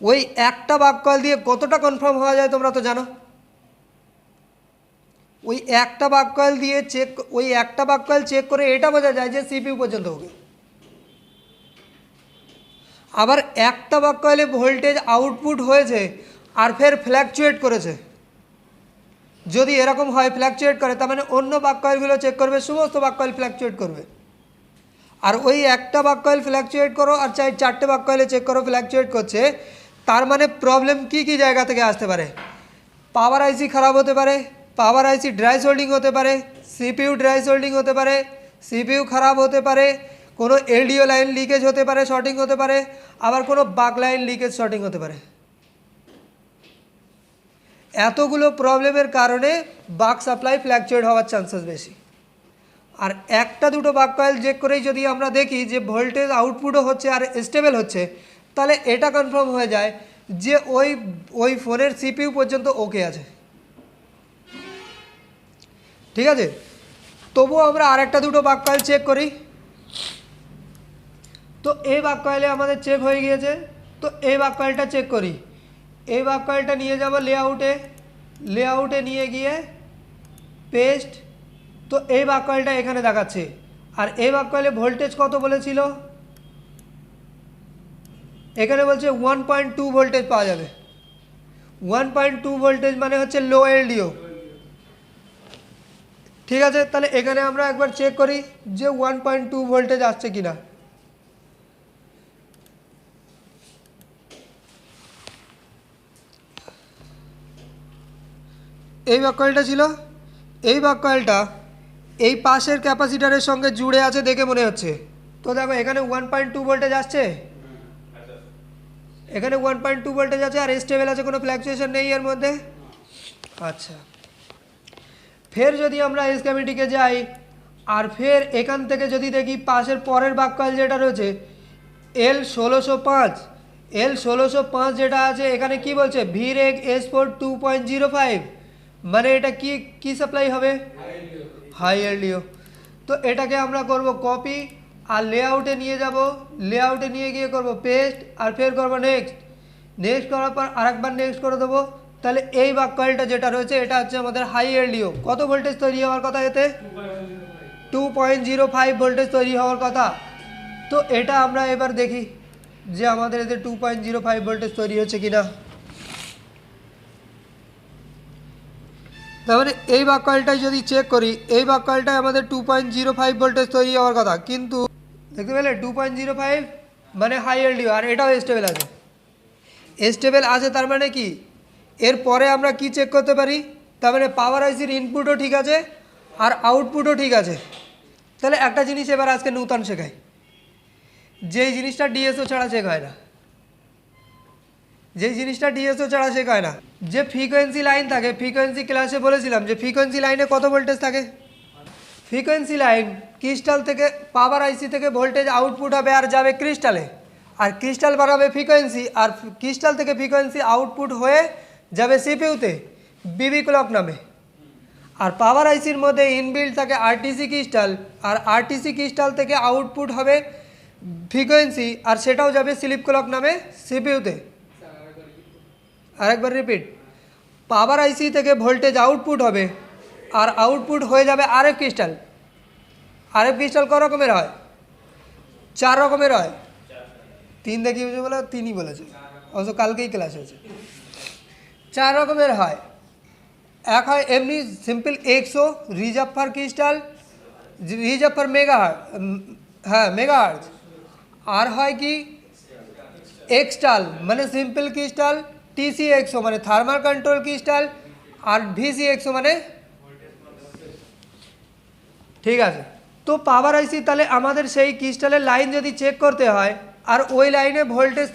ওই একটা বাক কয়েল দিয়ে কতটা কনফার্ম হওয়া যায় তোমরা তো জানো। ওই একটা বাক কয়েল দিয়ে ওই একটা বাক কয়েল চেক করে এটা বোঝা যায় যে সিপিইউ পর্যন্ত হবে। আবার একটা বাক কয়েলে ভোল্টেজ আউটপুট হয়েছে আর ফের ফ্ল্যাকচুয়েট করেছে, যদি এরকম হয় ফ্ল্যাকচুয়েট করে, তার মানে অন্য বাক কয়েলগুলো চেক করবে, সমস্ত বাক কয়েল ফ্ল্যাকচুয়েট করবে। আর ওই একটা বাক কয়েল ফ্ল্যাকচুয়েট করো আর চারটে বাক কয়েলে চেক করো ফ্ল্যাকচুয়েট করছে, তার মানে প্রবলেম কি জায়গা থেকে আসতে পারে? পাওয়ার আইসি খারাপ হতে পারে, পাওয়ার আইসি ড্রাই সোল্ডিং হতে পারে, সিপিইউ ড্রাই সোল্ডিং হতে পারে, সিপিইউ খারাপ হতে পারে, কোনো এলডিও লাইন লিকেজ হতে পারে, শর্টিং হতে পারে, আবার কোনো বাক লাইন লিকেজ শর্টিং হতে পারে। এতগুলো প্রবলেমের কারণে বাক সাপ্লাই ফ্ল্যাকচুয়েট হওয়ার চান্সেস বেশি। আর একটা দুটো বাক কয়েল চেক করেই যদি আমরা দেখি যে ভোল্টেজ আউটপুটও হচ্ছে আর স্টেবল হচ্ছে, তাহলে এটা কনফার্ম হয়ে যায় যে ওই ফোনের সিপিইউ পর্যন্ত ওকে আছে। ঠিক আছে, তবুও আমরা আরেকটা দুটো বাক কয়েল চেক করি। তো এই বাক কয়েলে আমাদের চেক হয়ে গিয়েছে, তো এই বাক কয়েলটা চেক করি। এই বাক কয়েলটা নিয়ে যাব লেআউটে নিয়ে গিয়ে পেস্ট। তো এই বাক কয়েলটা এখানে দেখাচ্ছে, আর এই বাক কয়েলে ভোল্টেজ কত বলেছিল, এখানে বলছে 1.2 ভোল্টেজ পাওয়া যাবে। 1.2 ভোল্টেজ মানে হচ্ছে লো এলডিও। ঠিক আছে, তাহলে এখানে আমরা একবার চেক করি যে 1.2 ভোল্টেজ আসছে কিনা। এই বাক কয়েলটা ছিল, এই বাক কয়েলটা এই পাশের ক্যাপাসিটারের সঙ্গে জুড়ে আছে দেখে মনে হচ্ছে। তো দেখো এখানে 1.2 ভোল্টেজ আসছে, এখানে 1.2 ভোল্টেজ আছে আর স্টেবল আছে, কোনো ফ্ল্যাকচুয়েশন নেই এর মধ্যে। আচ্ছা, ফের যদি আমরা স্কিমেটিকে যাই আর ফের এখান থেকে যদি দেখি পাশের পরের বাক কয়েল যেটা রয়েছে L1605 যেটা আছে, এখানে কি বলছে VREG S4 2.05, মানে এটা কি সাপ্লাই হবে, হাই এলডিও। তো এটাকে আমরা করব কপি আর লেআউটে নিয়ে যাব, লেআউটে নিয়ে গিয়ে করব পেস্ট আর ফের করব নেক্সট করার পর আরেকবার নেক্সট করে দেবো। তাহলে এই বাক কয়েলটা যেটা রয়েছে এটা হচ্ছে আমাদের হাই এলডিও। কত ভোল্টেজ তৈরি হওয়ার কথা, এতে 2.05 ভোল্টেজ তৈরি হওয়ার কথা। তো এটা আমরা এবার দেখি যে আমাদের এতে 2.05 ভোল্টেজ তৈরি হচ্ছে কিনা। তার মানে এই বাক কয়েলটাই যদি চেক করি, এই বাক কয়েলটায় আমাদের 2.05 ভোল্টেজ তৈরি হওয়ার কথা, কিন্তু দেখতে পেলে 2.05 মানে হাই এলডিও, আর এটাও স্টেবল আছে। স্টেবল আছে তার মানে কি, এরপরে আমরা কি চেক করতে পারি, তার মানে পাওয়ার আইসির ইনপুটও ঠিক আছে আর আউটপুটও ঠিক আছে। তাহলে একটা জিনিস এবার আজকে নূতন শেখাই, যেই জিনিসটা ডিএসও ছাড়া চেক হয় না, যেই জিনিসটা ডিএসও ছাড়া চেক হয় না, যে ফ্রিকোয়েন্সি লাইন থাকে, ফ্রিকোয়েন্সি ক্লাসে বলেছিলাম যে ফ্রিকোয়েন্সি লাইনে কত ভোল্টেজ থাকে। ফ্রিকোয়েন্সি লাইন ক্রিস্টাল থেকে পাওয়ার আইসি থেকে ভোল্টেজ আউটপুট হবে আর যাবে ক্রিস্টালে, আর ক্রিস্টাল বাড়াবে ফ্রিকোয়েন্সি, আর ক্রিস্টাল থেকে ফ্রিকোয়েন্সি আউটপুট হয়ে যাবে সিপিইউতে বিবি ক্লক নামে। আর পাওয়ার আইসির মধ্যে ইনবিল্ড থাকে আরটিসি ক্রিস্টাল, আর আরটিসি ক্রিস্টাল থেকে আউটপুট হবে ফ্রিকোয়েন্সি, আর সেটাও যাবে স্লিপ ক্লক নামে সিপিইউতে। আরেকবার রিপিট, পাওয়ার আইসি থেকে ভোল্টেজ আউটপুট হবে আর আউটপুট হয়ে যাবে আরএফ ক্রিস্টাল। আরএফ ক্রিস্টাল ক রকমের হয়, 4 রকমের হয়। 3 দেখি বলে 3ই বলেছে, অবশ্য কালকেই ক্লাস হয়েছে। 4 রকমের হয়। এক হয় এমনি simple XO reserve for crystal, reserve for megahertz. আর হয় কি এক্সটাল মানে সিম্পল ক্রিস্টাল, টিসি এক্সো মানে থার্মাল কন্ট্রোল ক্রিস্টাল, আর ভিসি এক্সো মানে, ঠিক আছে। তো পাওয়ার আইসি তাহলে আমাদের সেই ক্রিস্টালের লাইন যদি চেক করতে হয় আর ওই লাইনে ভোল্টেজ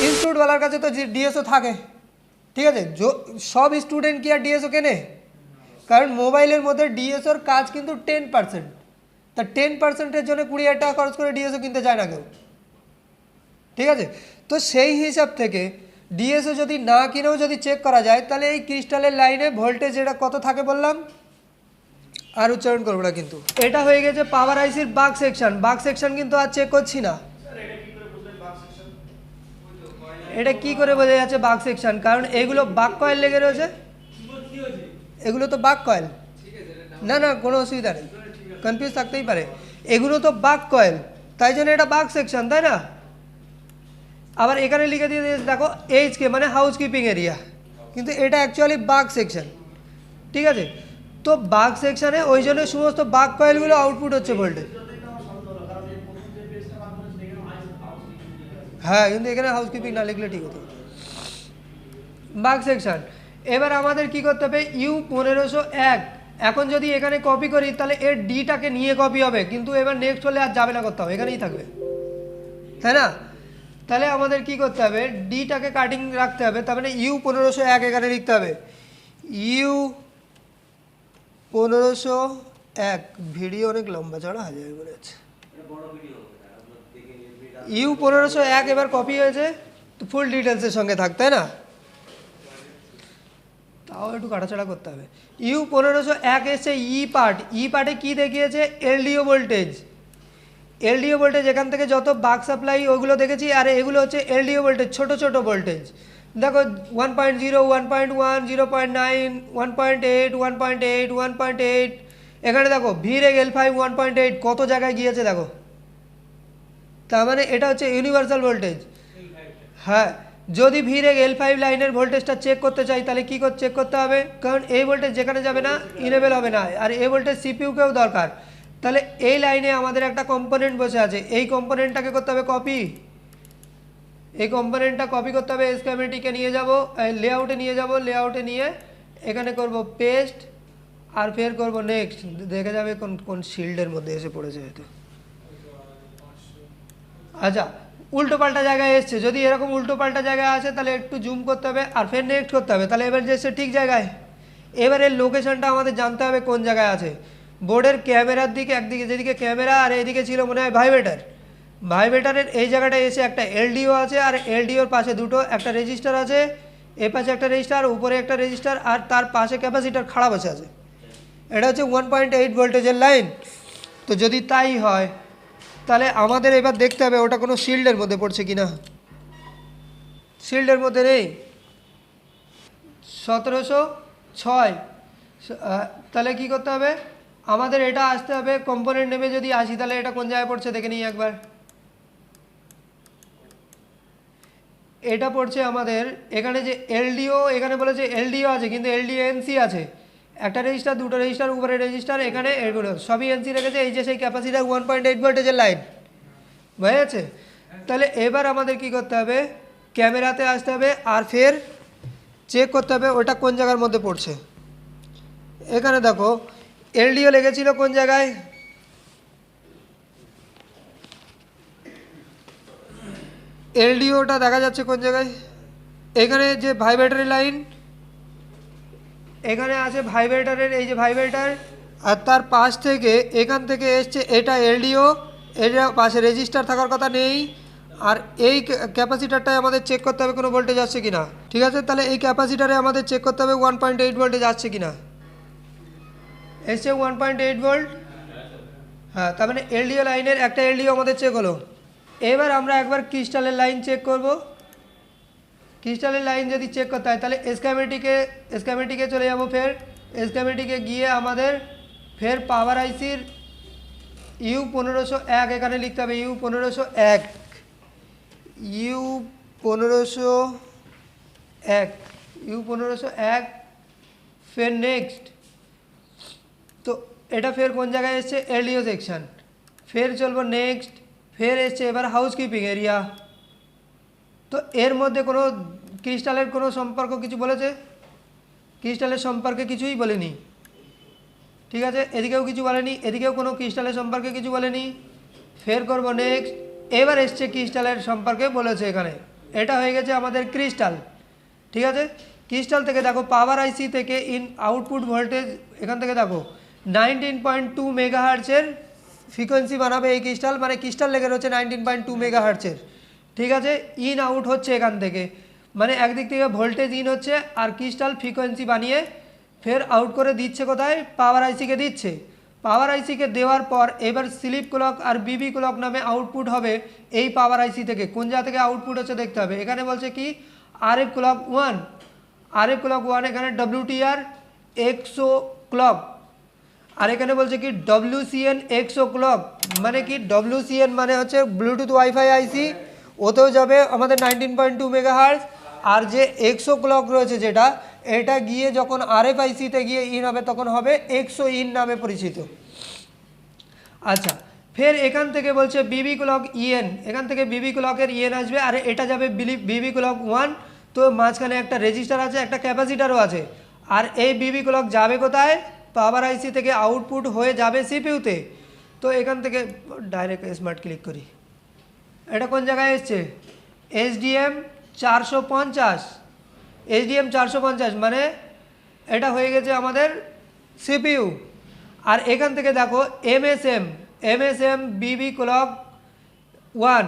ইনস্টিটিউটওয়ালার কাছে তো ডিএসও থাকে, ঠিক আছে, সব স্টুডেন্ট কি আর ডিএসও কেনে? কারণ মোবাইলের মধ্যে ডিএসওর কাজ কিন্তু 10%, তা 10%-এর জন্য 20,000 টাকা খরচ করে ডিএসও কিনতে চায় না কেউ, ঠিক আছে। তো সেই হিসাব থেকে ডিএসও যদি না কিনেও যদি চেক করা যায়, তাহলে এই ক্রিস্টালের লাইনে ভোল্টেজ এটা কত থাকে বললাম, আর উচ্চারণ করবো না কিন্তু। এটা হয়ে গেছে পাওয়ার আইসির বাক সেকশন। বাক সেকশন কিন্তু আর চেক করছি না। এটা কি করে বোঝা যাচ্ছে বাক সেকশন? কারণ এগুলো বাক কয়েল লেগে রয়েছে, এগুলো তো বাক কয়েল। না না, কোনো অসুবিধা নেই, কনফিউজ থাকতেই পারে। এগুলো তো বাক কয়েল, তাই জন্য এটা বাক সেকশন, তাই না? আবার এখানে লিখে দিয়ে দেখো এইচকে মানে হাউস কিপিং এরিয়া, কিন্তু এটা অ্যাকচুয়ালি বাক সেকশন, ঠিক আছে। তো বাক সেকশনে ওই জন্য সমস্ত বাক কয়েলগুলো আউটপুট হচ্ছে ভোল্টেজ। হ্যাঁ, কিন্তু এখানে হাউস কিপিং না লিখলে ঠিক হতো। বাক সেকশন। এবার আমাদের কি করতে হবে, U1501 এখন যদি এখানে কপি করি তাহলে এর ডিটাকে নিয়ে কপি হবে, কিন্তু এবার নেক্সট হলে আর যাবে না কোথাও, এখানেই থাকবে, তাই না? তাহলে আমাদের কি করতে হবে, ডিটাকে কাটিং রাখতে হবে, তার মানে U1501 এখানে লিখতে হবে। U1501, ভিডিও অনেক লম্বা চড়া হাজার করে আছে। U1501 এবার কপি হয়েছে, তো ফুল ডিটেলসের সঙ্গে থাক, তাই না? তাও একটু কাটাছাড়া করতে হবে। U1501 এসছে ই পার্ট। ই পার্টে কী দেখিয়েছে, এলডিও ভোল্টেজ। এলডিও ভোল্টেজ এখান থেকে যত বাক সাপ্লাই ওগুলো দেখেছি, আর এগুলো হচ্ছে এলডিও ভোল্টেজ, ছোট ছোট ভোল্টেজ। দেখো 1.0, 1.1, 0.9, 1.8, 1.8, 1.8, এখানে দেখো ভিরেগ L5 1.8 কত জায়গায় গিয়েছে দেখো, তার মানে এটা হচ্ছে ইউনিভার্সাল ভোল্টেজ। হ্যাঁ, যদি ভিরেগ L5 লাইনের ভোল্টেজটা চেক করতে চাই তাহলে কী করে চেক করতে হবে, কারণ এই ভোল্টেজ যেখানে যাবে না ইনেবল হবে না, আর এই ভোল্টেজ সিপিইউকেও দরকার। তাহলে এই লাইনে আমাদের একটা কম্পোনেন্ট বসে আছে, এই কম্পোনেন্টটাকে করতে হবে কপি। এই কম্পোনেন্টটা কপি করতে হবে, স্কিমেটিকে নিয়ে যাব, লেআউটে নিয়ে যাব, লেআউটে নিয়ে এখানে করব পেস্ট, আর ফের করব নেক্সট। দেখে যাবে কোন কোন শিল্ডের মধ্যে এসে পড়েছে হয়তো। আচ্ছা, উল্টো পাল্টা জায়গায় এসছে, যদি এরকম উল্টো পাল্টা জায়গায় আসে তাহলে একটু জুম করতে হবে, আর ফের নেক্সট করতে হবে, তাহলে এবার যে ঠিক জায়গায়। এবারে লোকেশনটা আমাদের জানতে হবে কোন জায়গায় আছে। বোর্ডের ক্যামেরার দিকে, একদিকে যেদিকে ক্যামেরা আর এইদিকে ছিল মনে হয় ভাইব্রেটার, ভাইব্রেটারের এই জায়গাটায় এসে একটা এলডিও আছে, আর এলডিওর পাশে দুটো, একটা রেজিস্টার আছে, এ পাশে একটা রেজিস্টার, উপরে একটা রেজিস্টার, আর তার পাশে ক্যাপাসিটার খাড়া বসে আছে। এটা হচ্ছে 1.8 ভোল্টেজের লাইন। তো যদি তাই হয় তাহলে আমাদের এবার দেখতে হবে ওটা কোনো শিল্ডের মধ্যে পড়ছে কিনা। শিল্ডের মধ্যে নেই। 1706, তাহলে কি করতে হবে, আমাদের এটা আসতে হবে কম্পোনেন্ট নেমে যদি আসি, তাহলে এটা কোন জায়গায় পড়ছে দেখে নিই একবার। এটা পড়ছে আমাদের এখানে যে এলডিও, এখানে বলেছে এলডিও আছে, কিন্তু এলডিও এনসি আছে, একটা রেজিস্টার, দুটো রেজিস্টার, উপরে রেজিস্টার, এখানে এগুলো সবই এনসি রেখেছে। এই যে সেই ক্যাপাসিটার 1.8 ভোল্টেজের লাইন, বুঝা যাচ্ছে? তাহলে এবার আমাদের কি করতে হবে, ক্যামেরাতে আসতে হবে, আর ফের চেক করতে হবে ওটা কোন জায়গার মধ্যে পড়ছে। এখানে দেখো এলডিও লেগেছিল কোন জায়গায়, এলডিওটা দেখা যাচ্ছে কোন জায়গায়, এখানে যে ভাইব্রেটরের লাইন, এখানে আছে ভাইব্রেটারের, এই যে ভাইব্রেটার, আর তার পাশ থেকে এখান থেকে এসছে এটা এলডিও, এটা পাশে রেজিস্টার থাকার কথা নেই, আর এই ক্যাপাসিটারটাই আমাদের চেক করতে হবে কোনো ভোল্টেজ আসছে কিনা, ঠিক আছে? তাহলে এই ক্যাপাসিটারে আমাদের চেক করতে হবে 1.8 ভোল্টেজ আসছে কিনা। এসছে 1.8 ভোল্ট, হ্যাঁ, তার মানে এলডিও লাইনের একটা এলডিও আমাদের চেক হলো। এবার আমরা একবার ক্রিস্টালের লাইন চেক করব। ক্রিস্টালের লাইন যদি চেক করতে হয় তাহলে স্কিমেটিকে চলে যাব, ফের স্কিমেটিকে গিয়ে আমাদের ফের পাওয়ার আইসির U1501 এখানে লিখতে হবে, U1501, U1501, ফের নেক্সট। তো এটা ফের কোন জায়গায় এসছে, এলডিও সেকশন, ফের চলবো নেক্সট, ফের এসছে এবার হাউস কিপিং এরিয়া। তো এর মধ্যে কোনো ক্রিস্টালের কোনো সম্পর্ক কিছু বলেছে, ক্রিস্টালের সম্পর্কে কিছুই বলেনি, ঠিক আছে? এদিকেও কিছু বলেনি, এদিকেও কোনো ক্রিস্টালের সম্পর্কে কিছু বলেনি। ফের করব নেক্সট, এবার এসছে ক্রিস্টালের সম্পর্কে বলেছে এখানে এটা হয়ে গেছে আমাদের ক্রিস্টাল। ঠিক আছে, ক্রিস্টাল থেকে দেখো পাওয়ার আইসি থেকে আউটপুট ভোল্টেজ এখান থেকে দেখো 19.2 মেগাহার্টজের ফ্রিকোয়েন্সি বানাবে এই ক্রিস্টাল, মানে ক্রিস্টাল লেগে রয়েছে 19.2 মেগাহার্টজের। ঠিক আছে, ইন আউট হচ্ছে এখান থেকে, মানে একদিক থেকে ভোল্টেজ ইন হচ্ছে আর ক্রিস্টাল ফ্রিকোয়েন্সি বানিয়ে ফের আউট করে দিচ্ছে কোথায়, পাওয়ার আইসিকে দিচ্ছে। পাওয়ার আইসিকে দেওয়ার পর এবার স্লিপ ক্লক আর বিবি ক্লক নামে আউটপুট হবে এই পাওয়ার আইসি থেকে। কোন জায়গা থেকে আউটপুট হচ্ছে দেখতে হবে। এখানে বলছে কি আরএফ ক্লক 1, আরএফ ক্লক 1, এখানে ডব্লিউটিআর 100 ক্লক, আর এখানে বলছে কি WCN 100 ক্লক, মানে কি WCN মানে হচ্ছে ব্লুটুথ ওয়াইফাই আইসি, ওতেও যাবে আমাদের 19.2 মেগাহার্টজ। আর যে 100 ক্লক রয়েছে যেটা, এটা গিয়ে যখন RFIC-তে গিয়ে ইন হবে তখন হবে 100 ইন নামে পরিচিত। আচ্ছা, ফের এখান থেকে বলছে বিবি ক্লক ইএন, এখান থেকে বিবি ক্লকের ইএন আসবে আর এটা যাবে বিবি ক্লক 1। তো মাঝখানে একটা রেজিস্টার আছে, একটা ক্যাপাসিটারও আছে। আর এই বিবি ক্লক যাবে কোথায়, পাওয়ার আইসি থেকে আউটপুট হয়ে যাবে সিপিইউতে। তো এখান থেকে ডাইরেক্ট স্মার্ট ক্লিক করি, এটা কোন জায়গায় এসছে, SDM 450, SDM 450 মানে এটা হয়ে গেছে আমাদের সিপিইউ। আর এখান থেকে দেখো MSM বিবি ক্লক 1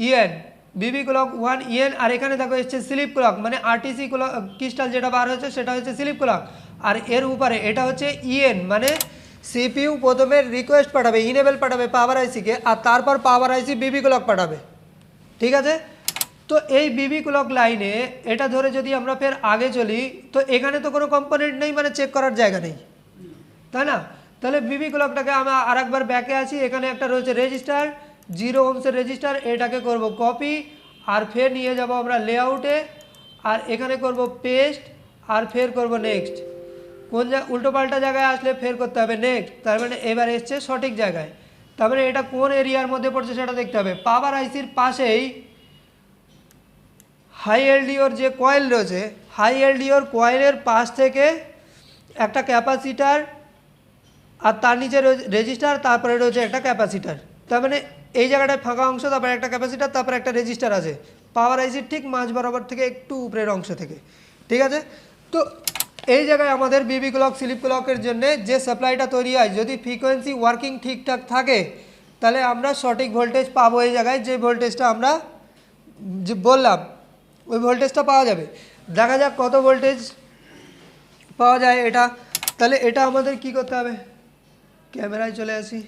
ইএন, বিবি ক্লক 1 ইএন। আর এখানে দেখো এসছে স্লিপ ক্লক, মানে RTC ক্লক ক্রিস্টাল যেটা বার হচ্ছে সেটা হচ্ছে স্লিপ ক্লক। আর এর উপরে এটা হচ্ছে ইএন, মানে সিপিইউ প্রথমে রিকোয়েস্ট পাঠাবে, ইনেবল পাঠাবে পাওয়ার আইসিকে, আর তারপর পাওয়ার আইসি বিবি ক্লক পাঠাবে। ঠিক আছে, তো এই বিবি ক্লক লাইনে এটা ধরে যদি আমরা ফের আগে চলি, তো এখানে তো কোনো কম্পোনেন্ট নেই, মানে চেক করার জায়গা নেই, তাই না? তাহলে বিবি ক্লকটাকে আমরা আরেকবার ব্যাকে আসি, এখানে একটা রয়েছে রেজিস্টার 0 ওহমসের রেজিস্টার, এটাকে করব কপি আর ফের নিয়ে যাব আমরা লেআউটে, আর এখানে করব পেস্ট আর ফের করব নেক্সট। কোন উল্টো পাল্টা জায়গায় আসলে ফের করতে হবে নেক্সট, তার মানে এবার এসছে সঠিক জায়গায়। তার মানে এটা কোন এরিয়ার মধ্যে পড়ছে সেটা দেখতে হবে। পাওয়ার আইসির পাশেই হাই এলডিওর যে কয়েল রয়েছে, হাই এলডিওর কয়েলের পাশ থেকে একটা ক্যাপাসিটার আর তার নিচে রেজিস্টার, তারপরে রয়েছে একটা ক্যাপাসিটার। তার মানে এই জায়গাটায় ফাঁকা অংশ, তারপরে একটা ক্যাপাসিটার, তারপরে একটা রেজিস্টার আছে পাওয়ার আইসির ঠিক মাঝ বরাবর থেকে একটু উপরের অংশ থেকে। ঠিক আছে, তো এই জায়গায় আমাদের বিবি ক্লক স্লিপ ক্লকের জন্য যে সাপ্লাইটা তৈরি হয়, যদি ফ্রিকোয়েন্সি ওয়ার্কিং ঠিকঠাক থাকে তাহলে আমরা সঠিক ভোল্টেজ পাবো। এই জায়গায় যে ভোল্টেজটা আমরা যে বললাম ওই ভোল্টেজটা পাওয়া যাবে। দেখা যাক কত ভোল্টেজ পাওয়া যায় এটা। তাহলে এটা আমাদের কি করতে হবে, ক্যামেরায় চলে আসি।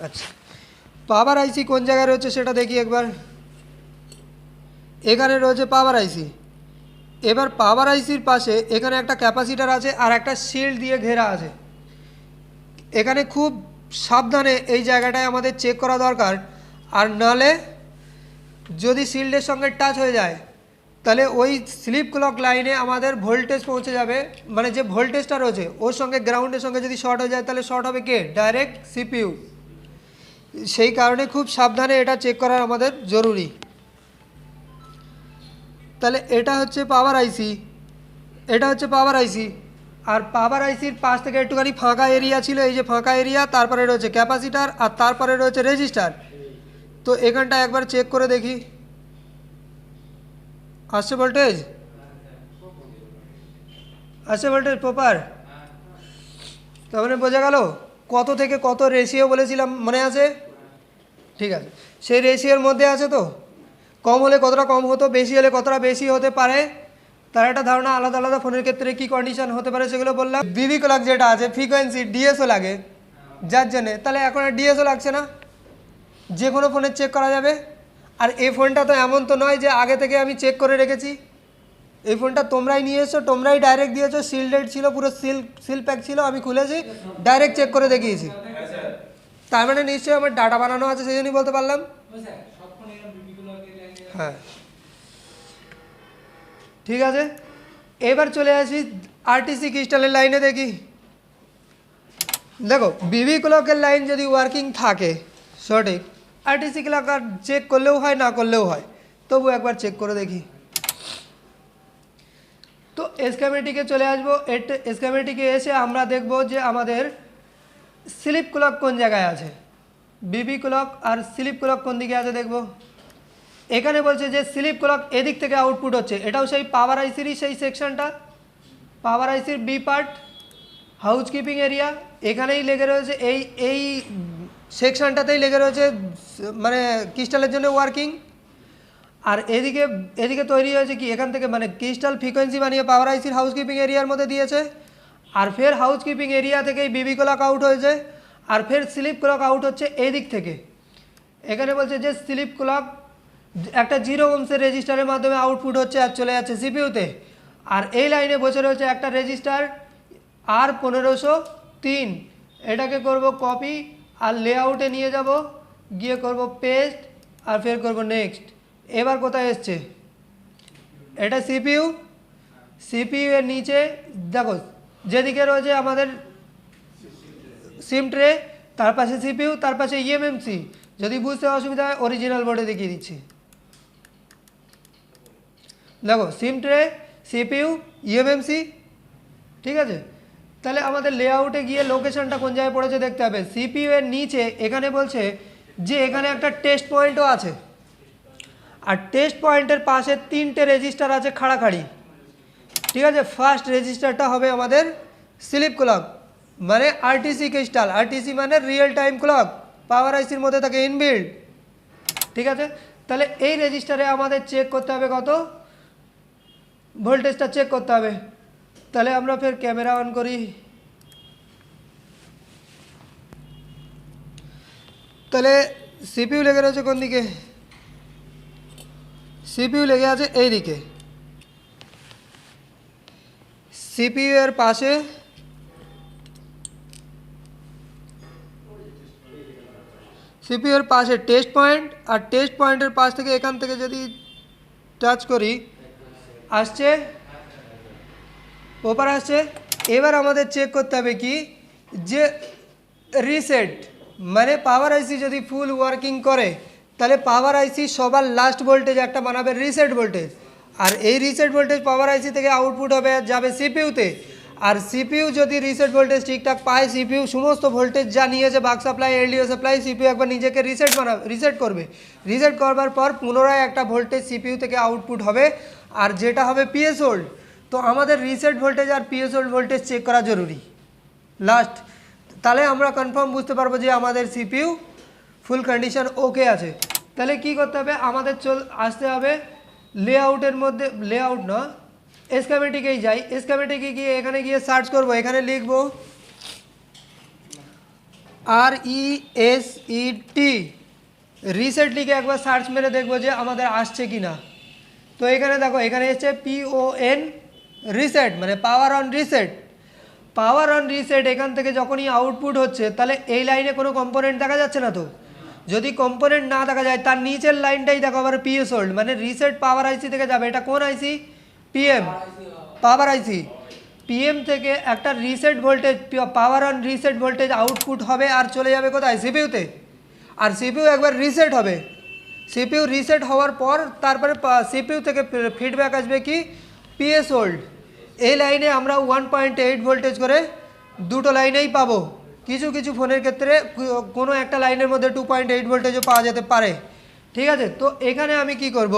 আচ্ছা, পাওয়ার আইসি কোন জায়গায় রয়েছে সেটা দেখি একবার। এখানে রয়েছে পাওয়ার আইসি। এবার পাওয়ার আইসির পাশে এখানে একটা ক্যাপাসিটার আছে আর একটা শিল্ড দিয়ে ঘেরা আছে। এখানে খুব সাবধানে এই জায়গাটায় আমাদের চেক করা দরকার, আর নালে যদি শিল্ডের সঙ্গে টাচ হয়ে যায় তাহলে ওই স্লিপ ক্লক লাইনে আমাদের ভোল্টেজ পৌঁছে যাবে, মানে যে ভোল্টেজটা রয়েছে ওর সঙ্গে গ্রাউন্ডের সঙ্গে যদি শর্ট হয়ে যায় তাহলে শর্ট হবে কে, ডাইরেক্ট সিপিইউ। সেই কারণে খুব সাবধানে এটা চেক করা আমাদের জরুরি। তাহলে এটা হচ্ছে পাওয়ার আইসি, এটা হচ্ছে পাওয়ার আইসি। আর পাওয়ার আইসির পাশ থেকে একটুখানি ফাঁকা এরিয়া ছিল, এই যে ফাঁকা এরিয়া, তারপরে রয়েছে ক্যাপাসিটার আর তারপরে রয়েছে রেজিস্টার। তো এখানটা একবার চেক করে দেখি আসছে ভোল্টেজ, আসছে ভোল্টেজ প্রপার। তার মানে বোঝা গেল কত থেকে কত রেশিও বলেছিলাম, মনে আছে? ঠিক আছে, সেই রেশিওর মধ্যে আছে তো। কম হলে কতটা কম হতো, বেশি হলে কতটা বেশি হতে পারে, তার একটা ধারণা। আলাদা আলাদা ফোনের ক্ষেত্রে কী কন্ডিশন হতে পারে সেগুলো বললাম। বিবি ক্লক যেটা আছে ফ্রিকোয়েন্সি ডিএসও লাগে, যার জন্যে তাহলে এখন আর ডিএসও লাগছে না, যে কোনো ফোনে চেক করা যাবে। আর এই ফোনটা তো এমন তো নয় যে আগে থেকে আমি চেক করে রেখেছি, এই ফোনটা তোমরাই নিয়ে এসো, তোমরাই ডাইরেক্ট দিয়েছো, সিলডেড ছিল, পুরো সিল প্যাক ছিল, আমি খুলেছি ডাইরেক্ট চেক করে দেখিয়েছি। তার মানে নিশ্চয়ই আমার ডাটা বানানো আছে, সেই জন্যই বলতে পারলাম। হ্যাঁ, ঠিক আছে, এবার চলে আসি আরটিসি ক্রিস্টালের লাইনে দেখি। দেখো বিবি ক্লকের লাইন যদি ওয়ার্কিং থাকে সঠিক, আরটিসি ক্লক আর চেক করলেও হয় না করলেও হয়, তবু একবার চেক করে দেখি। তো স্কিমেটিকে চলে আসবো। স্কিমেটিকে এসে আমরা দেখব যে আমাদের স্লিপ ক্লক কোন জায়গায় আছে, বিবি ক্লক আর স্লিপ ক্লক কোন দিকে আছে দেখব। এখানে বলছে যে স্লিপ ক্লক এদিক থেকে আউটপুট হচ্ছে, এটাও সেই পাওয়ার আইসিরই সেই সেকশনটা, পাওয়ার আইসির B part, housekeeping area, এখানেই লেগে রয়েছে এই এই সেকশনটাতেই লেগে রয়েছে মানে ক্রিস্টালের জন্য ওয়ার্কিং। আর এদিকে এদিকে তৈরি হয়েছে কি, এখান থেকে মানে ক্রিস্টাল ফ্রিকোয়েন্সি বানিয়ে পাওয়ার আইসির হাউসকিপিং এরিয়ার মধ্যে দিয়েছে, আর ফের হাউসকিপিং এরিয়া থেকেই বিবি ক্লক আউট হয়েছে, আর ফের স্লিপ ক্লক আউট হচ্ছে এই দিক থেকে। এখানে বলছে যে স্লিপ ক্লক একটা 0 ওহমসের রেজিস্টারের মাধ্যমে আউটপুট হচ্ছে আর চলে যাচ্ছে সিপিইউতে। আর এই লাইনে বসে রয়েছে একটা রেজিস্টার R1503, এটাকে করব কপি আর লেআউটে নিয়ে যাব, গিয়ে করব পেস্ট আর ফের করব নেক্সট। এবার কোথায় এসছে, এটা সিপিইউ, সিপিইউ এর নিচে দেখো যেদিকে রয়েছে আমাদের সিম ট্রে, তার পাশে সিপিইউ, তার পাশে ইএমএমসি। যদি বুঝতে অসুবিধা হয় অরিজিনাল বোর্ডে দেখিয়ে দিচ্ছি। দেখো সিম ট্রে, সিপিইউ, ইএমএমসি, ঠিক আছে। তাহলে আমাদের লেআউটে গিয়ে লোকেশনটা কোন জায়গায় পড়েছে দেখতে হবে। সিপিইউ এর নিচে এখানে বলছে যে এখানে একটা টেস্ট পয়েন্টও আছে, আর টেস্ট পয়েন্টের পাশে 3টে রেজিস্টার আছে খাড়াখাড়ি, ঠিক আছে। ফার্স্ট রেজিস্টারটা হবে আমাদের স্লিপ ক্লক, মানে আরটিসি ক্রিস্টাল, আরটিসি মানে রিয়েল টাইম ক্লক, পাওয়ার আইসির মধ্যে থাকে ইনবিল্ড, ঠিক আছে। তাহলে এই রেজিস্টারে আমাদের চেক করতে হবে কত ভোল্টেজটা চেক করতে হবে। তাহলে আমরা ফের ক্যামেরা অন করি। তাহলে সিপিইউ লেগে রয়েছে কোন দিকে, সিপিইউ লেগে আছে এই দিকে, সিপিইউ এর পাশে সিপিইউ এর পাশে টেস্ট পয়েন্ট, আর টেস্ট পয়েন্টের পাশ থেকে এখান থেকে যদি টাচ করি আসছে, ওপার আসছে। এবার আমাদের চেক করতে হবে কি যে রিসেট মানে পাওয়ার আইসি যদি ফুল ওয়ার্কিং করে তাহলে পাওয়ার আইসি সবার লাস্ট ভোল্টেজ একটা বানাবে রিসেট ভোল্টেজ, আর এই রিসেট ভোল্টেজ পাওয়ার আইসি থেকে আউটপুট হবে যাবে সিপিইউতে। আর সিপিইউ যদি রিসেট ভোল্টেজ ঠিকঠাক পায়, সিপিইউ সমস্ত ভোল্টেজ যা নিয়েছে বাক সাপ্লাই, এলডিও সাপ্লাই, সিপিইউ একবার নিজেকে রিসেট করবে। রিসেট করবার পর পুনরায় একটা ভোল্টেজ সিপিইউ থেকে আউটপুট হবে, আর যেটা হবে পিএস হোল্ড। তো আমাদের রিসেট ভোল্টেজ আর পিএস হোল্ড ভোল্টেজ চেক করা জরুরি লাস্ট, তাহলে আমরা কনফার্ম বুঝতে পারবো যে আমাদের সিপিইউ ফুল কন্ডিশন ওকে আছে। তাহলে কি করতে হবে, আমাদের আসতে হবে লেআউটের মধ্যে, লেআউট না স্কিমেটিকেই যাই, স্কিমেটিকে গিয়ে এখানে গিয়ে সার্চ করব, এখানে লিখব RESET, রিসেট লিখে একবার সার্চ মেরে দেখবো যে আমাদের আসছে কি না। তো এখানে দেখো এখানে এসছে PON রিসেট মানে power on reset. Power on reset এখান থেকে যখনই আউটপুট হচ্ছে তাহলে এই লাইনে কোনো কম্পোনেন্ট দেখা যাচ্ছে না। তো যদি কম্পোনেন্ট না দেখা যায় তার নিচের লাইনটাই দেখো আবার পিএস হোল্ড মানে রিসেট পাওয়ার আইসি থেকে যাবে। এটা কোন আইসি, পিএম পাওয়ার আইসি। পিএম থেকে একটা reset voltage power on reset voltage output হবে আর চলে যাবে কোথায়, সিপিইউতে। আর সিপিইউ একবার রিসেট হবে, সিপিইউ রিসেট হওয়ার পর তারপরে সিপিইউ থেকে ফিডব্যাক আসবে কি পিএস হোল্ড। এই লাইনে আমরা 1.8 ভোল্টেজ করে দুটো লাইনেই পাবো, কিছু কিছু ফোনের ক্ষেত্রে কোনো একটা লাইনের মধ্যে 2.8 ভোল্টেজও পাওয়া যেতে পারে, ঠিক আছে। তো এখানে আমি কি করব,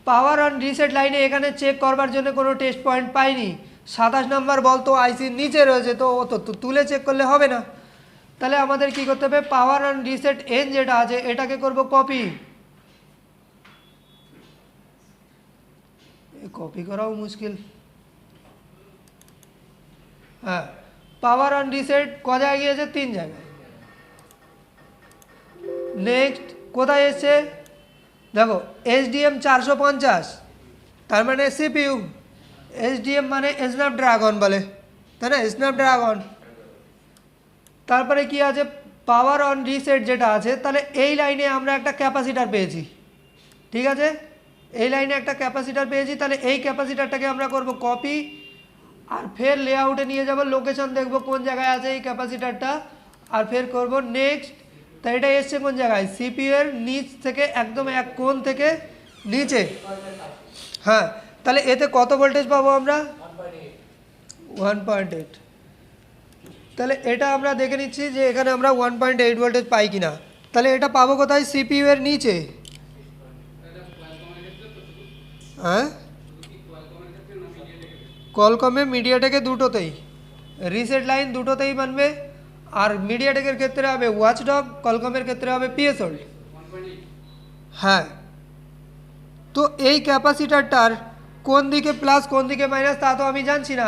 পাওয়ার অন রিসেট লাইনে এখানে চেক করবার জন্য কোনো টেস্ট পয়েন্ট পাইনি। 27 নম্বর বল তো আইসির নিচে রয়েছে, তো ও তো তুলে চেক করলে হবে না। তাহলে আমাদের কি করতে হবে, পাওয়ার অন রিসেট এন যেটা আছে এটাকে করব কপি, কপি করাও মুশকিল। হ্যাঁ, পাওয়ার অন রিসেট ক জায়গায় গিয়েছে, 3 জায়গায়। নেক্সট কোথায় এসছে দেখো SDM 450, তার মানে সিপিইউ। SDM মানে স্ন্যাপড্রাগন বলে, তাই না, স্ন্যাপড্রাগন। তারপরে কি আছে, পাওয়ার অন রিসেট যেটা আছে, তাহলে এই লাইনে আমরা একটা ক্যাপাসিটার পেয়েছি, ঠিক আছে। এই লাইনে একটা ক্যাপাসিটার পেয়েছি, তাহলে এই ক্যাপাসিটারটাকে আমরা করব কপি, আর ফের লেআউটে নিয়ে যাব, লোকেশন দেখব কোন জায়গায় আছে এই ক্যাপাসিটারটা, আর ফের করব নেক্সট। তাই এটা এসছে কোন জায়গায়, সিপিইউ এর নিচ থেকে একদম এক কোণ থেকে নিচে। হ্যাঁ, তাহলে এতে কত ভোল্টেজ পাবো আমরা, 1.8। তাহলে এটা আমরা দেখে নিচ্ছি যে এখানে আমরা 1.8 ভোল্টেজ পাই কিনা। তাহলে এটা পাবো কোথায়, সিপিইউ এর নিচে। হ্যাঁ কলকমে মিডিয়াটেকে দুটোতেই রিসেট লাইন দুটোতেই মানবে আর মিডিয়াটেকের ক্ষেত্রে হবে ওয়াচডগ কলকমের ক্ষেত্রে হবে পিএস হোল্ড হ্যাঁ তো এই ক্যাপাসিটারটার কোন দিকে প্লাস কোন দিকে মাইনাস তা তো আমি জানছি না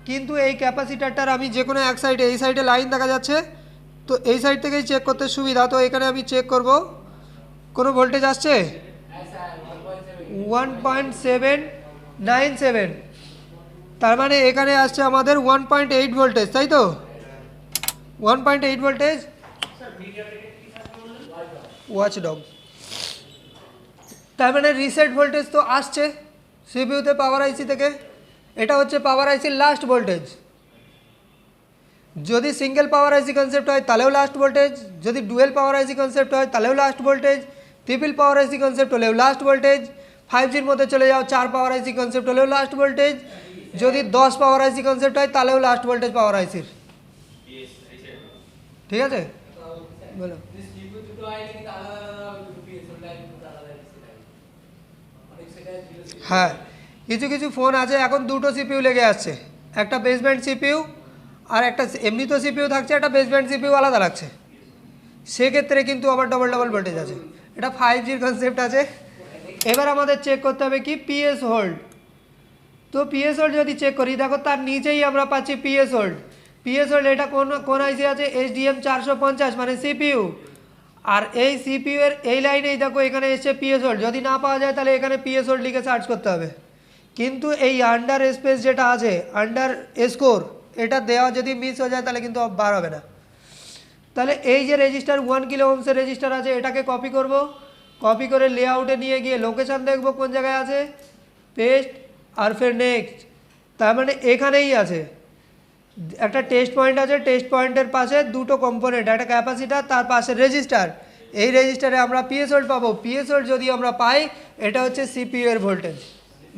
কিন্তু এই ক্যাপাসিটারটার আমি যে কোনো এক সাইডে এই সাইডে লাইন দেখা যাচ্ছে তো এই সাইড থেকেই চেক করতে সুবিধা তো এখানে আমি চেক করব কোনো ভোল্টেজ আসছে 1.797 তার মানে এখানে আসছে আমাদের 1.8 ভোল্টেজ তাই তো 1.8 ভোল্টেজ ওয়াচডগ তার মানে রিসেট ভোল্টেজ তো আসছে সিপিইউতে পাওয়ার আইসি থেকে এটা হচ্ছে পাওয়ার আইসির লাস্ট ভোল্টেজ যদি সিঙ্গেল পাওয়ার আইসি কনসেপ্ট হয় তাহলেও লাস্ট ভোল্টেজ যদি ডুয়েল পাওয়ার আইসি কনসেপ্ট হয় তাহলেও লাস্ট ভোল্টেজ ট্রিপল পাওয়ার আইসি কনসেপ্ট হলেও লাস্ট ভোল্টেজ 5Gর মধ্যে চলে যাও 4 পাওয়ার আইসি কনসেপ্ট হলেও লাস্ট ভোল্টেজ যদি 10 পাওয়ার আইসি কনসেপ্ট হয় তাহলেও লাস্ট ভোল্টেজ পাওয়ার আইসির ঠিক আছে বলো হ্যাঁ কিছু কিছু ফোন আছে এখন দুটো সিপিইউ লেগে আসছে একটা বেসব্যান্ড সিপিইউ আর একটা এমনি তো সিপিইউ থাকছে একটা বেসব্যান্ড সিপিইউ আলাদা লাগছে সেক্ষেত্রে কিন্তু আবার ডবল ডবল ভোল্টেজ আছে এটা 5Gর কনসেপ্ট আছে এবার আমাদের চেক করতে হবে কি পিএস হোল্ড তো পিএস হোল্ড যদি চেক করি দেখো তার নিচেই আমরা পাচ্ছি পিএস হোল্ড এটা কোন আইসি আছে HDM 450 মানে সিপিইউ আর এই সিপিইউ এর এই লাইনেই দেখো এখানে এসছে পিএস হোল্ড যদি না পাওয়া যায় তাহলে এখানে পিএস হোল্ড লিখে সার্চ করতে হবে কিন্তু এই আন্ডার স্পেস যেটা আছে আন্ডার স্কোর এটা দেওয়া যদি মিস হয়ে যায় তাহলে কিন্তু বার হবে না তাহলে এই যে রেজিস্টার 1 কিলো ওহমসের রেজিস্টার আছে এটাকে কপি করব কপি করে লেআউটে নিয়ে গিয়ে লোকেশন দেখব কোন জায়গায় আছে পেস্ট আর ফির নেক্সট তার মানে এখানেই আছে একটা টেস্ট পয়েন্ট আছে টেস্ট পয়েন্টের পাশে দুটো কম্পোনেন্ট একটা ক্যাপাসিটার তার পাশে রেজিস্টার এই রেজিস্টারে আমরা পিএস হোল্ড পাবো পিএস হোল্ড যদি আমরা পাই এটা হচ্ছে সিপিইউ এর ভোল্টেজ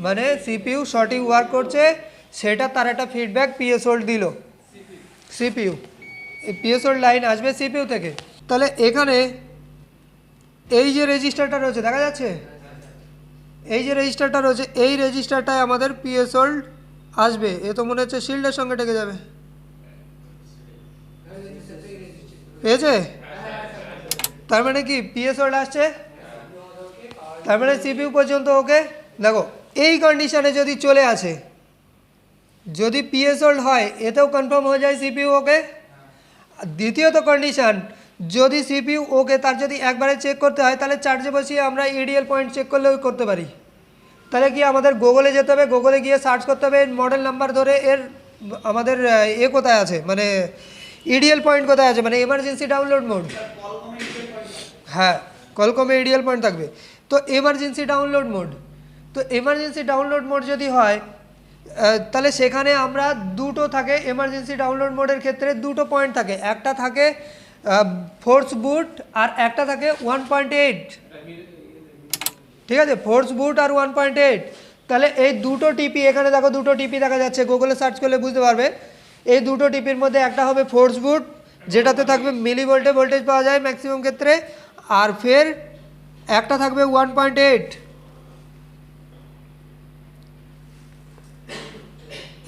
মানে সিপিইউ সঠিক ওয়ার্ক করছে সেটা তার একটা ফিডব্যাক পিএস হোল্ড দিল সিপিইউ এই পিএস হোল্ড লাইন আসবে সিপিইউ থেকে তাহলে এখানে এই যে রেজিস্টারটা রয়েছে দেখা যাচ্ছে এই যে রেজিস্টারটা রয়েছে এই রেজিস্টারটায় আমাদের পিএস হোল্ড আসবে এ তো মনে হচ্ছে শিল্ডের সঙ্গে ঢেকে যাবে পেয়েছে তার মানে কি পিএস হোল্ড আসছে তার মানে সিপিইউ পর্যন্ত ওকে দেখো এই কন্ডিশনে যদি চলে আসে যদি পিএস হোল্ড হয় এতেও কনফার্ম হয়ে যায় সিপিইউ ওকে দ্বিতীয়ত কন্ডিশন যদি সিপিইউ ওকে তার যদি একবারে চেক করতে হয় তাহলে চার্জে বসিয়ে আমরা ইডিএল পয়েন্ট চেক করলেও করতে পারি তাহলে কি আমাদের গুগলে যেতে হবে গুগলে গিয়ে সার্চ করতে হবে মডেল নাম্বার ধরে এর আমাদের কোথায় আছে মানে ইডিএল পয়েন্ট কোথায় আছে মানে এমার্জেন্সি ডাউনলোড মোড হ্যাঁ কলকমে ইডিএল পয়েন্ট থাকবে তো এমার্জেন্সি ডাউনলোড মোড যদি হয় তাহলে সেখানে আমরা দুটো থাকে এমার্জেন্সি ডাউনলোড মোডের ক্ষেত্রে দুটো পয়েন্ট থাকে একটা থাকে ফোর্স বুট আর একটা থাকে 1.8 ঠিক আছে ফোর্স বুট আর 1.8 তাহলে এই দুটো টিপি এখানে দেখো দুটো টিপি দেখা যাচ্ছে গুগলে সার্চ করলে বুঝতে পারবে এই দুটো টিপির মধ্যে একটা হবে ফোর্স বুট যেটাতে থাকবে মিলি ভোল্টে ভোল্টেজ পাওয়া যায় ম্যাক্সিমাম ক্ষেত্রে আর ফের একটা থাকবে 1.8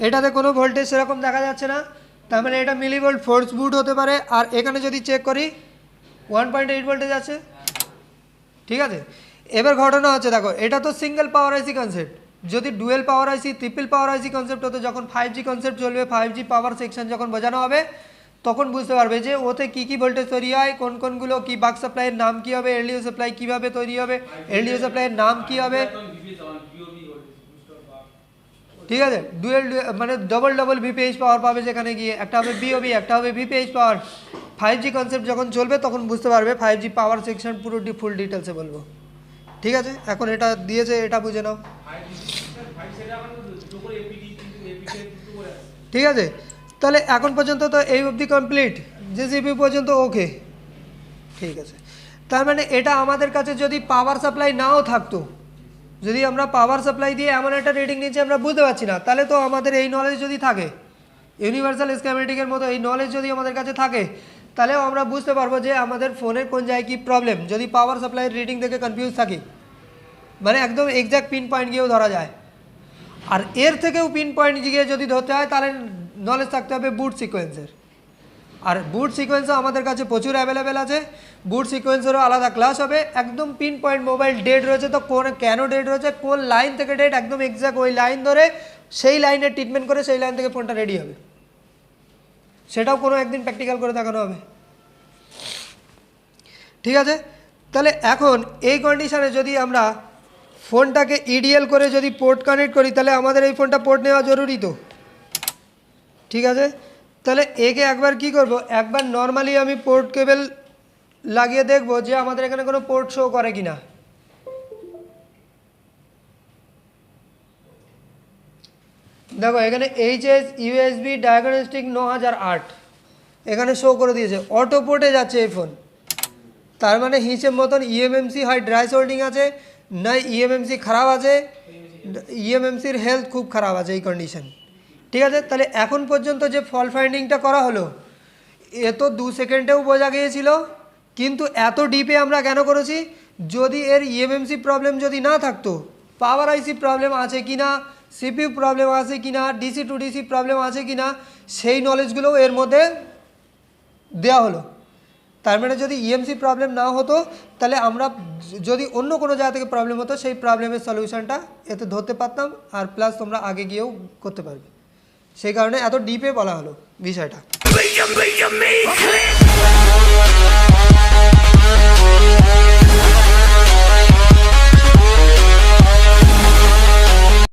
এটাতে কোনো ভোল্টেজ সেরকম দেখা যাচ্ছে না তার মানে এটা মিলি ভোল্ট ফোর্স বুট হতে পারে আর এখানে যদি চেক করি 1.8 ভোল্টেজ আছে ঠিক আছে এবার ঘটনা হচ্ছে দেখো এটা তো সিঙ্গেল পাওয়ার আইসি কনসেপ্ট যদি ডুয়েল পাওয়ার আইসি ট্রিপল পাওয়ার আইসি কনসেপ্ট হতো যখন 5G কনসেপ্ট চলবে 5G পাওয়ার সেকশন যখন বোঝানো হবে তখন বুঝতে পারবে যে ওতে কী কী ভোল্টেজ তৈরি হয় কোন কোনগুলো কি বাক সাপ্লাইয়ের নাম কী হবে এলডিও সাপ্লাই কীভাবে তৈরি হবে এলডিও সাপ্লাইয়ের নাম কী হবে ঠিক আছে ডুয়েল মানে ডবল ডবল ভিপিএইচ পাওয়ার পাবে যেখানে গিয়ে একটা হবে বিওবি একটা হবে ভিপিএইচ পাওয়ার 5G কনসেপ্ট যখন চলবে তখন বুঝতে পারবে 5G পাওয়ার সেকশন পুরো ফুল ডিটেলসে বলবো ঠিক আছে এখন এটা দিয়েছে এটা বুঝে নাও ঠিক আছে তাহলে এখন পর্যন্ত তো এই অবধি কমপ্লিট জেসিপি পর্যন্ত ওকে ঠিক আছে তার মানে এটা আমাদের কাছে যদি পাওয়ার সাপ্লাই নাও থাকতো যদি আমরা পাওয়ার সাপ্লাই দিয়ে এমন একটা রিডিং নিচ্ছি আমরা বুঝতে পারছি না তাহলে তো আমাদের এই নলেজ যদি থাকে ইউনিভার্সাল স্কিমেটিকের মতো এই নলেজ যদি আমাদের কাছে থাকে তাহলেও আমরা বুঝতে পারবো যে আমাদের ফোনের কোন জায়গায় কী প্রবলেম যদি পাওয়ার সাপ্লাইয়ের রিডিং দেখে কনফিউজ থাকি মানে একদম এক্স্যাক্ট পিন পয়েন্ট গিয়েও ধরা যায়। আর এর থেকেও পিন পয়েন্ট গিয়ে যদি ধরতে হয় তাহলে নলেজ থাকতে হবে বুট সিকোয়েন্সের। আর বুট সিকোয়েন্সও আমাদের কাছে প্রচুর অ্যাভেলেবেল আছে, বুট সিকোয়েন্সেরও আলাদা ক্লাস হবে। একদম পিন পয়েন্ট মোবাইল ডেড রয়েছে তো কেন ডেড রয়েছে, কোন লাইন থেকে ডেড, একদম এক্স্যাক্ট ওই লাইন ধরে সেই লাইনের ট্রিটমেন্ট করে সেই লাইন থেকে ফোনটা রেডি হবে, সেটাও কোনো একদিন প্র্যাকটিক্যাল করে দেখানো হবে। ঠিক আছে, তাহলে এখন এই কন্ডিশানে যদি আমরা ফোনটাকে ইডিএল করে যদি পোর্ট কানেক্ট করি তাহলে আমাদের এই ফোনটা পোর্ট নেওয়া জরুরি তো। ঠিক আছে, তাহলে একে একবার কি করব, একবার নর্মালি আমি পোর্ট কেবল লাগিয়ে দেখব যে আমাদের এখানে কোনো পোর্ট শো করে কিনা। দেখো এখানে এইচএস ইউএসবি ডায়াগনস্টিক 9008 এখানে শো করে দিয়েছে, অটো পোর্টে যাচ্ছে এই ফোন। তার মানে হিসেব মতন ইএমএমসি হয় ড্রাই সোল্ডিং আছে, না ইএমএমসি খারাপ আছে, ইএমএমসির হেলথ খুব খারাপ আছে এই কন্ডিশন। ঠিক আছে, তাহলে এখন পর্যন্ত যে ফল্ট ফাইন্ডিংটা করা হলো এ তো 2 সেকেন্ডেও বোঝা গিয়েছিল, কিন্তু এত ডিপে আমরা কেন করেছি, যদি এর ইএমএমসি প্রবলেম যদি না থাকতো, পাওয়ার আইসি প্রবলেম আছে কি না, সিপিইউ প্রবলেম আছে কি না, ডিসি টু ডিসি প্রবলেম আছে কি না, সেই নলেজগুলোও এর মধ্যে দেওয়া হলো। তার মানে যদি ইএমসি প্রবলেম না হতো তাহলে আমরা যদি অন্য কোনো জায়গা থেকে প্রবলেম হতো সেই প্রবলেমের সলিউশনটা এতে ধরতে পারতাম, আর প্লাস তোমরা আগে গিয়েও করতে পারবে। সেই কারণে এত ডিপে বলা হলো বিষয়টা।